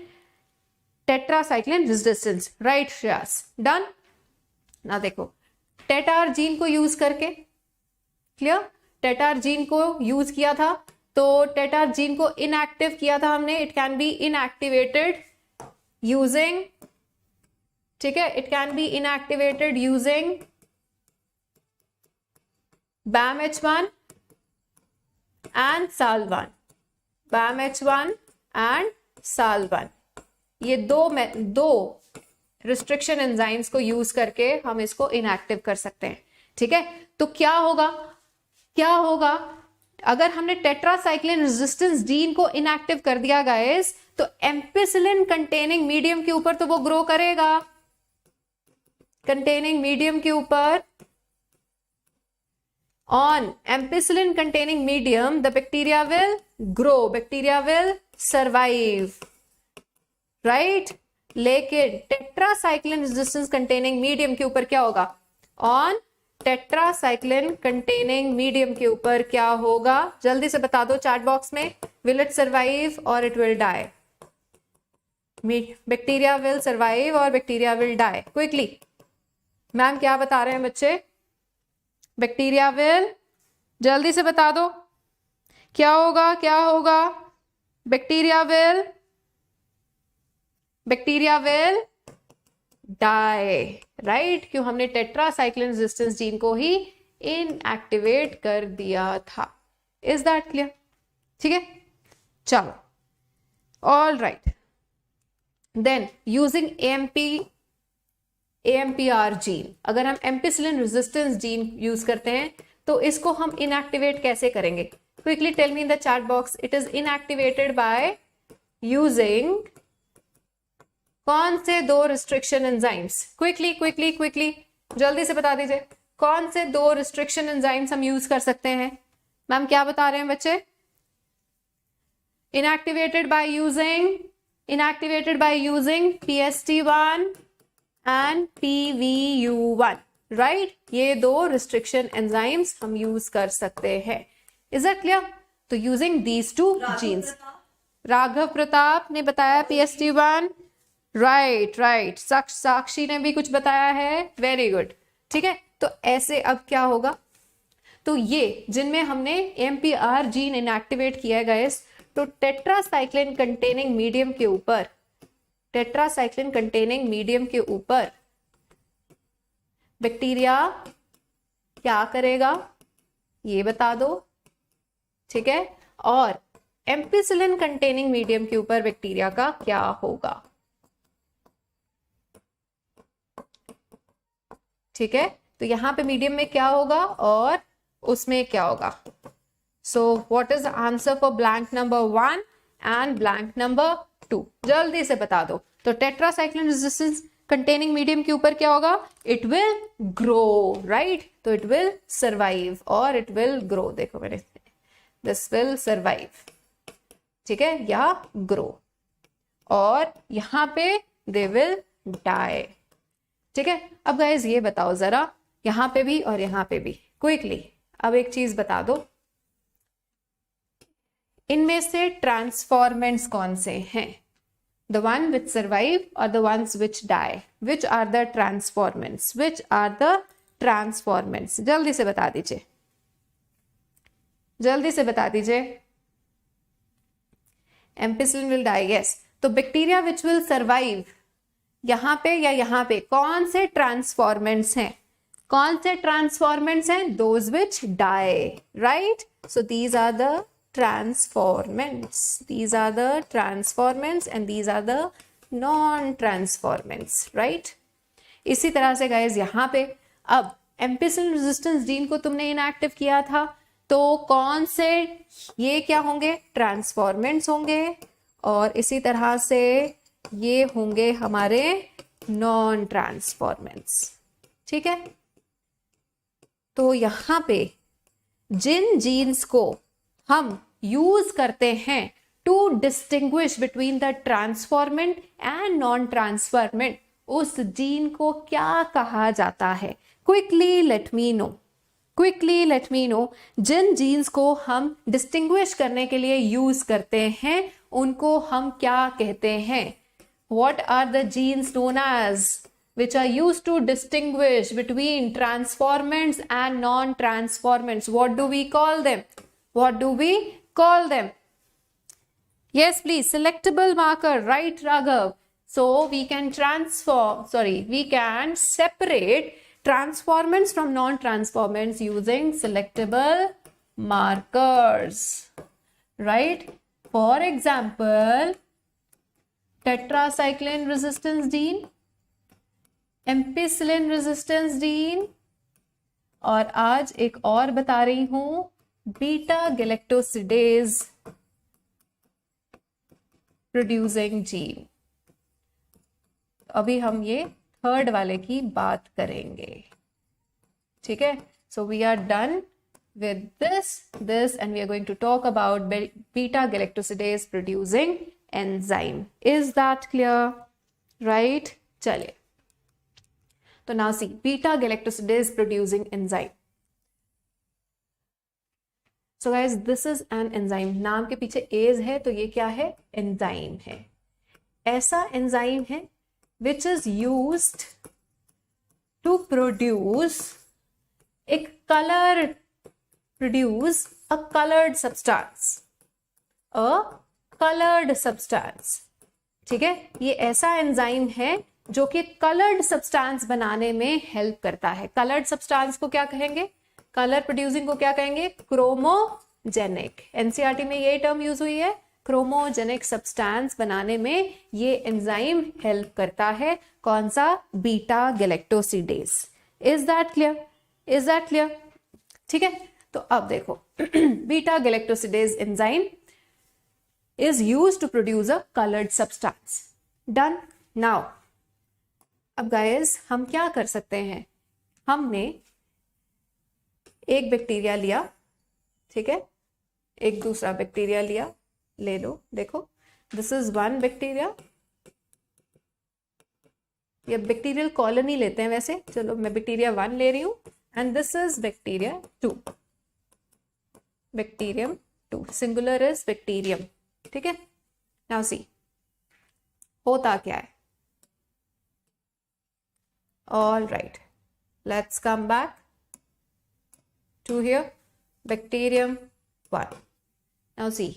tetracycline resistance, right Shreyas, done. ना देखो टेटार जीन को यूज करके, क्लियर, टेटार जीन को यूज किया था, तो टेटार जीन को इनएक्टिव किया था हमने। It can be inactivated using, ठीक है, it can be inactivated using BAM-H1 and SAL1, BAM-H1 and SAL1, ये दो रिस्ट्रिक्शन एंजाइम्स को यूज करके हम इसको इनएक्टिव कर सकते हैं। ठीक है, तो क्या होगा अगर हमने टेट्रासाइक्लिन रेजिस्टेंस जीन को इनएक्टिव कर दिया गाइस, तो एम्पिसिलिन कंटेनिंग मीडियम के ऊपर तो वो ग्रो करेगा, कंटेनिंग मीडियम के ऊपर on ampicillin containing medium the bacteria will grow, bacteria will survive, right? लेकिन टेट्रासाइक्लिन रेजिस्टेंस कंटेनिंग मीडियम के ऊपर क्या होगा? ऑन टेट्रासाइक्लिन कंटेनिंग मीडियम के ऊपर क्या होगा? जल्दी से बता दो चैट बॉक्स में. विल इट सर्वाइव और it will die? Bacteria will survive और bacteria will die. Quickly ma'am क्या बता रहे हैं बच्चे? बैक्टीरिया विल, जल्दी से बता दो क्या होगा, क्या होगा? Bacteria will die, right? क्यों? हमने टेट्रासाइक्लिन रेजिस्टेंस जीन को ही इनएक्टिवेट कर दिया था. Is that clear? ठीक है, चलो. All right, then using AMPR gene, अगर हम एम्पिसिलिन रेजिस्टेंस जीन यूज करते हैं तो इसको हम इनएक्टिवेट कैसे करेंगे? Quickly tell me in the chat box. It is inactivated by using कौन से 2 restriction enzymes? Quickly quickly quickly जल्दी से बता दीजिए. कौन से 2 रिस्ट्रिक्शन एंजाइम्स हम यूज कर सकते हैं? मैम क्या बता रहे हैं बच्चे? Inactivated by using PST1 and PVU1, right? ये 2 रिस्ट्रिक्शन एंजाइम्स हम यूज कर सकते हैं. Is that clear? तो using these 2 genes. Raghav Pratap ने बताया PST1, राइट. साक्षी ने भी कुछ बताया है, वेरी गुड. ठीक है, तो ऐसे अब क्या होगा? तो ये जिनमें हमने AMPR जीन इनएक्टिवेट किया गाइस, तो टेट्रासाइक्लिन कंटेनिंग मीडियम के ऊपर बैक्टीरिया क्या करेगा ये बता दो. ठीक है, और एम्पिसिलिन कंटेनिंग मीडियम के ऊपर बैक्टीरिया का क्या होगा? ठीक है, तो यहां पे मीडियम में क्या होगा और उसमें क्या होगा? So what is the answer for blank number 1 and blank number 2? जल्दी से बता दो. तो टेट्रासाइक्लिन रेजिस्टेंस कंटेनिंग मीडियम के ऊपर क्या होगा? It will grow, right? तो इट विल सर्वाइव और इट विल ग्रो. देखो मेरे, दिस विल सर्वाइव, ठीक है, या ग्रो. और यहां पे दे विल डाई. ठीक है, अब गाइस ये बताओ जरा, यहां पे भी और यहां पे भी क्विकली अब एक चीज बता दो, इनमें से ट्रांसफॉर्मेंट्स कौन से हैं? द वन विच सर्वाइव और the ones which die. Which are the transformants? जल्दी से बता दीजिए, एम्पिसिलिन विल डाई, यस. तो बैक्टीरिया विच विल सर्वाइव, यहां पे या यहां पे कौन से ट्रांसफॉर्मेंट्स हैं? Those which die, right? So these are the transforments and these are the non-transforments, right? इसी तरह से गाइस यहां पे अब एम्पिसिलिन रेजिस्टेंस जीन को तुमने इनएक्टिव किया था, तो कौन से ये क्या होंगे? ट्रांसफॉर्मेंट्स होंगे, और इसी तरह से ये होंगे हमारे नॉन ट्रांसफॉर्मेंट्स. ठीक है, तो यहां पे जिन जीन्स को हम यूज करते हैं to distinguish between the transformant and non transformant, उस जीन को क्या कहा जाता है? Quickly let me know. जिन जीन्स को हम डिस्टिंग्विश करने के लिए यूज करते हैं उनको हम क्या कहते हैं? What are the genes known as which are used to distinguish between transformants and non-transformants? What do we call them? Yes, please. Selectable marker, right, Raghav? So we can separate transformants from non-transformants using selectable markers, right? For example, tetracycline resistance gene, ampicillin resistance gene, और आज एक और बता रही हूं बीटा गैलेक्टोसिडेज प्रोड्यूसिंग जीन. अभी हम ये थर्ड वाले की बात करेंगे. ठीक है, so we are done with this, and we are going to talk about beta galactosidase producing enzyme. Is that clear? Right? चलिए, तो now see beta galactosidase producing enzyme. So guys, this is an enzyme. नाम के पीछे एज है तो ये क्या है? एंजाइम है. ऐसा एंजाइम है which is used to produce a colored substance. A colored substance. ठीक है, ये ऐसा एंजाइम है जो कि कलर्ड सब्सटेंस बनाने में हेल्प करता है. कलर्ड सब्सटेंस को क्या कहेंगे? कलर प्रोड्यूसिंग को क्या कहेंगे? क्रोमोजेनिक. एनसीईआरटी में ये टर्म यूज हुई है. क्रोमोजेनिक सब्सटेंस बनाने में ये एंजाइम हेल्प करता है. कौन सा? Beta galactosidase. Is that clear? Is that clear? ठीक है, तो अब देखो beta galactosidase enzyme is used to produce a colored substance. Done. Now, अब guys हम क्या कर सकते हैं? हमने एक बैक्टीरिया लिया, ठीक है, एक दूसरा बैक्टीरिया लिया, ले लो, देखो, this is one बैक्टीरिया. ये बैक्टीरियल कॉलोनी लेते हैं वैसे, चलो मैं बैक्टीरिया 1 ले रही हूं, and this is bacteria 2. Bacterium 2, singular is bacterium. ठीक है, नाउ सी होता क्या है. All right, let's come back to here. Bacterium 1. Now see,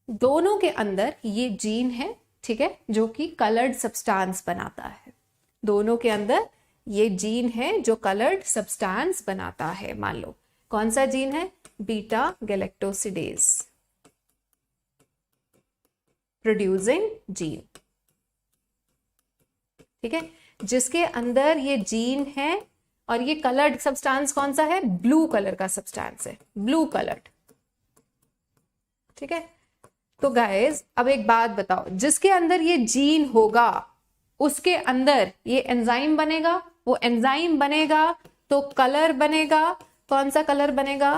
दोनों के अंदर ये जीन है, ठीक है, जो कि कलर्ड सब्सटेंस बनाता है. दोनों के अंदर ये जीन है जो कलर्ड सब्सटेंस बनाता है. मान लो कौन सा जीन है? Beta galactosidase producing gene. ठीक है, जिसके अंदर ये जीन है और ये कलर्ड सब्सटेंस कौन सा है? ब्लू कलर का सब्सटेंस है, ब्लू कलर्ड. ठीक है, तो गाइस अब एक बात बताओ, जिसके अंदर ये जीन होगा उसके अंदर ये एंजाइम बनेगा. वो एंजाइम बनेगा तो कलर बनेगा. कौन सा कलर बनेगा?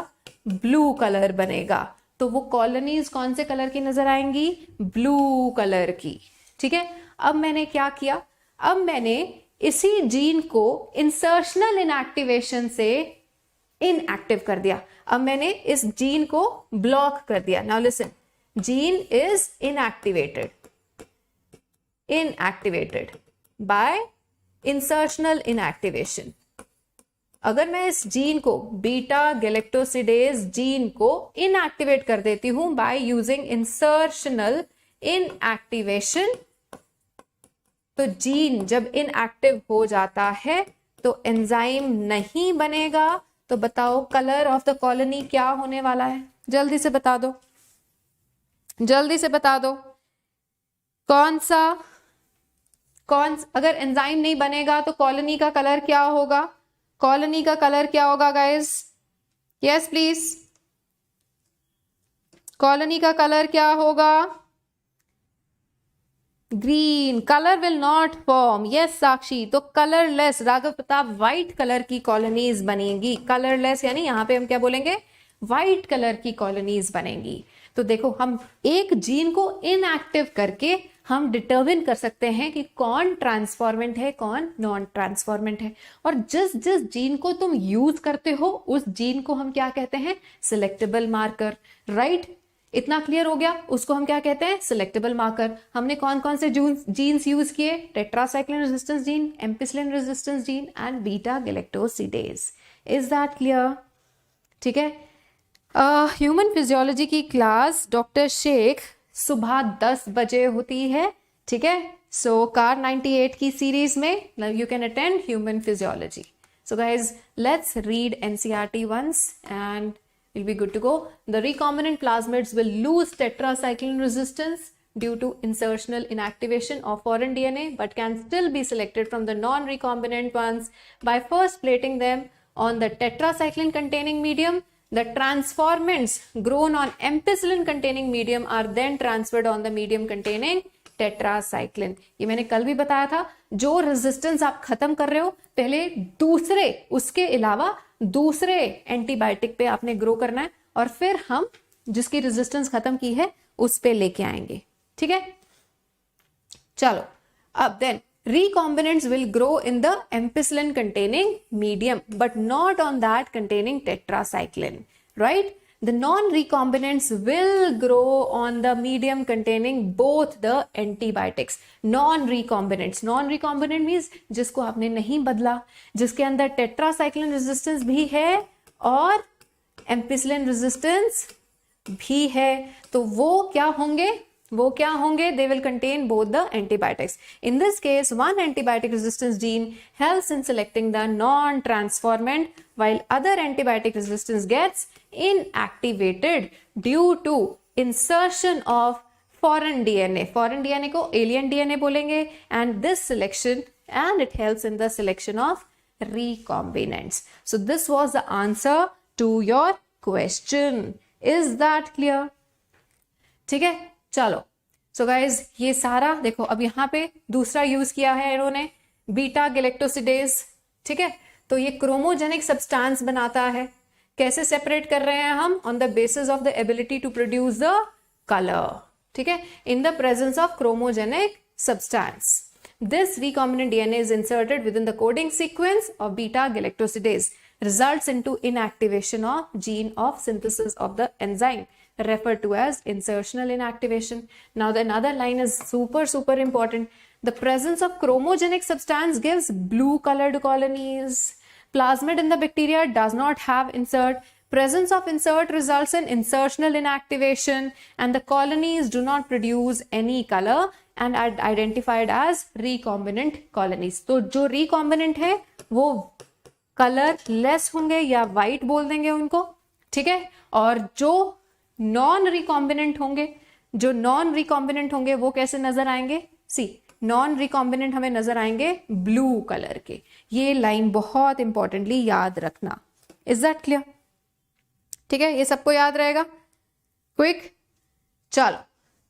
ब्लू कलर बनेगा. तो वो कॉलोनीज कौन से कलर की नजर आएंगी? ब्लू कलर की. ठीक है, अब मैंने क्या किया? अब मैंने इसी जीन को इंसर्शनल इनएक्टिवेशन से इनएक्टिव कर दिया. अब मैंने इस जीन को ब्लॉक कर दिया. Now listen, gene is inactivated by insertional inactivation. अगर मैं इस जीन को, बीटा गैलेक्टोसिडेज जीन को इनएक्टिवेट कर देती हूं बाय यूजिंग इंसर्शनल इनएक्टिवेशन, तो जीन जब इनएक्टिव हो जाता है तो एंजाइम नहीं बनेगा. तो बताओ कलर ऑफ द कॉलोनी क्या होने वाला है? जल्दी से बता दो, जल्दी से बता दो. अगर एंजाइम नहीं बनेगा तो कॉलोनी का कलर क्या होगा? कॉलोनी का कलर क्या होगा गाइस? यस प्लीज, कॉलोनी का कलर क्या होगा? Green. Colour will not form. Yes Sakshi, तो colourless, Raghav Pratap, white colour की कॉलोनीज बनेंगी. कलरलेस यानी यहां पे हम क्या बोलेंगे? व्हाइट कलर की कॉलोनीज बनेंगी. तो देखो, हम एक जीन को इनएक्टिव करके हम डिटरमिन कर सकते हैं कि कौन ट्रांसफॉर्मेंट है, कौन नॉन ट्रांसफॉर्मेंट है. और जिस जिस जीन को तुम यूज करते हो उस जीन को हम क्या कहते हैं? Selectable marker. राइट, इतना क्लियर हो गया? उसको हम क्या कहते हैं? Selectable marker. हमने कौन कौन से जीन्स यूज किए? Tetracycline resistance gene, ampicillin resistance gene and beta galactosidase. Is that clear? ठीक है, ह्यूमन फिजियोलॉजी की क्लास डॉक्टर शेख सुबह 10 बजे होती है. ठीक है, सो कार 98 की सीरीज में you can attend human physiology. So guys, let's read NCERT once and we'll be good to go. The recombinant plasmids will lose tetracycline resistance due to insertional inactivation of foreign DNA but can still be selected from the non-recombinant ones by first plating them on the tetracycline containing medium. The transformants grown on ampicillin containing medium are then transferred on the medium containing tetracycline. ये मैंने कल भी बताया था, जो रेजिस्टेंस आप खत्म कर रहे हो पहले दूसरे उसके अलावा दूसरे एंटीबायोटिक पे आपने ग्रो करना है और फिर हम जिसकी रेजिस्टेंस खत्म की है उस पे लेके आएंगे, ठीक है। चलो अब then recombinants will grow in the ampicillin containing medium but not on that containing tetracycline, right? The non-recombinants will grow on the medium containing both the antibiotics. Non-recombinant means जिसको आपने नहीं बदला, जिसके अंदर tetracycline resistance भी है और ampicillin resistance भी है, तो वो क्या होंगे? They will contain both the antibiotics. In this case, one antibiotic resistance gene helps in selecting the non-transformant, while other antibiotic resistance gets inactivated due to insertion of foreign DNA. Foreign DNA को alien DNA बोलेंगे, and this selection, and it helps in the selection of recombinants. So this was the answer to your question. Is that clear? ठीक है, चलो। सो गाइज ये सारा देखो, अब यहाँ पे दूसरा यूज किया है इन्होंने बीटा गैलेक्टोसिडेज, ठीक है। तो ये क्रोमोजेनिक सब्सटेंस बनाता है। कैसे सेपरेट कर रहे हैं हम? On the basis of the ability to produce the colour, ठीक है, in the presence of chromogenic substance. This recombinant DNA is inserted within the coding sequence of beta galactosidase, results into inactivation of gene of synthesis of the enzyme, referred to as insertional inactivation. Now the another line is super important. The presence of chromogenic substance gives blue colored colonies. Plasmid in the bacteria does not have insert. Presence of insert results in insertional inactivation, and the colonies do not produce any color and are identified as recombinant colonies. तो जो recombinant है वो colorless होंगे या white बोल देंगे उनको, ठीक है। और जो नॉन रिकॉम्बिनेंट होंगे वो कैसे नजर आएंगे? सी, नॉन रिकॉम्बिनेंट हमें नजर आएंगे ब्लू कलर के। ये लाइन बहुत इंपॉर्टेंटली याद रखना। Is that clear? ठीक है, ये सबको याद रहेगा। क्विक, चलो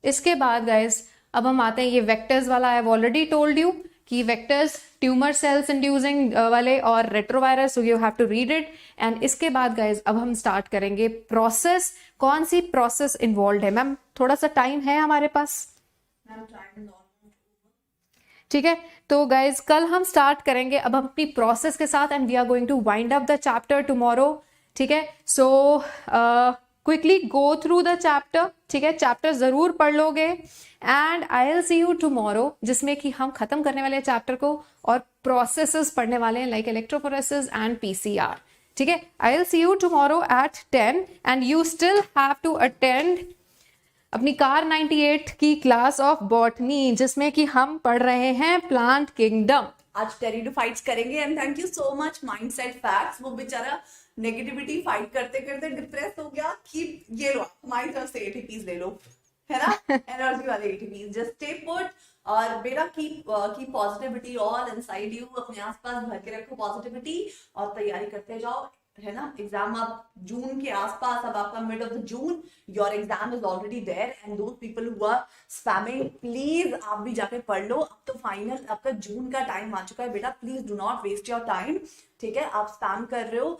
इसके बाद गाइस अब हम आते हैं ये वेक्टर्स वाला। I have already told you कि वेक्टर्स ट्यूमर सेल्स इंड्यूसिंग वाले और retrovirus, so you have to read it. And इसके बाद गाइज अब हम स्टार्ट करेंगे प्रोसेस। कौन सी प्रोसेस इन्वॉल्व है? मैम थोड़ा सा टाइम है हमारे पास, ठीक है। तो गाइज कल हम स्टार्ट करेंगे अब हम अपनी प्रोसेस के साथ, and we are going to wind up the chapter tomorrow, ठीक है। So quickly go through the chapter, ठीक है, चैप्टर जरूर पढ़ लोगे। And I will see you tomorrow, जिसमें कि हम खत्म करने वाले चैप्टर को और प्रोसेसेस पढ़ने वाले हैं, लाइक इलेक्ट्रोफोरेसिस एंड पीसीआर, ठीक है। I will see you tomorrow at 10 and you still have to attend अपनी कार 98 की क्लास ऑफ बॉटनी, जिसमें कि हम पढ़ रहे हैं प्लांट किंगडम। आज टेरिडोफाइट्स करेंगे। And thank you so much mindset facts. वो बेचारा नेगेटिविटी फाइट करते करते डिप्रेस हो गया कि ये लो हमारी तरफ से ATPs ले लो, है ना, एनर्जी वाले ATPs। जस्ट स्टे पुट और बेटा keep positivity all inside you. अपने आसपास भर के रखो पॉजिटिविटी और तैयारी करते जाओ, है ना। एग्जाम अब जून के आसपास, अब आपका mid of the June, your exam is already there. And those people who are spamming, please आप भी जाके पढ़ लो। अब तो फाइनल आपका जून का टाइम आ चुका है बेटा, please do not waste your time, ठीक है। आप स्पैम कर रहे हो,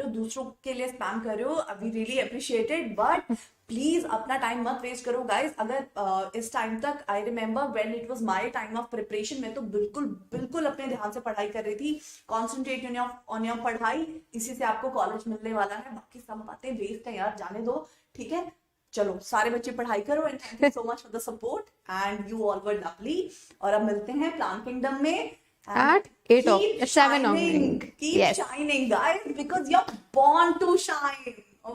दूसरों के लिए स्पैम कर रहे हो, we really appreciate it, but please अपना टाइम मत वेस्ट करो गाइज। अगर इस टाइम तक, I remember when it was my time of preparation, मैं तो बिल्कुल अपने ध्यान से पढ़ाई कर रही थी। कॉन्सेंट्रेट ऑन योर पढ़ाई, इसी से आपको कॉलेज मिलने वाला है। बाकी सब बातें वेस्ट है यार, जाने दो, ठीक है। चलो सारे बच्चे पढ़ाई करो। And thank you so much for the support and you all were lovely. और अब मिलते हैं प्लांट किंगडम में at 7 o'clock. Keep shining guys, because you're born to shine.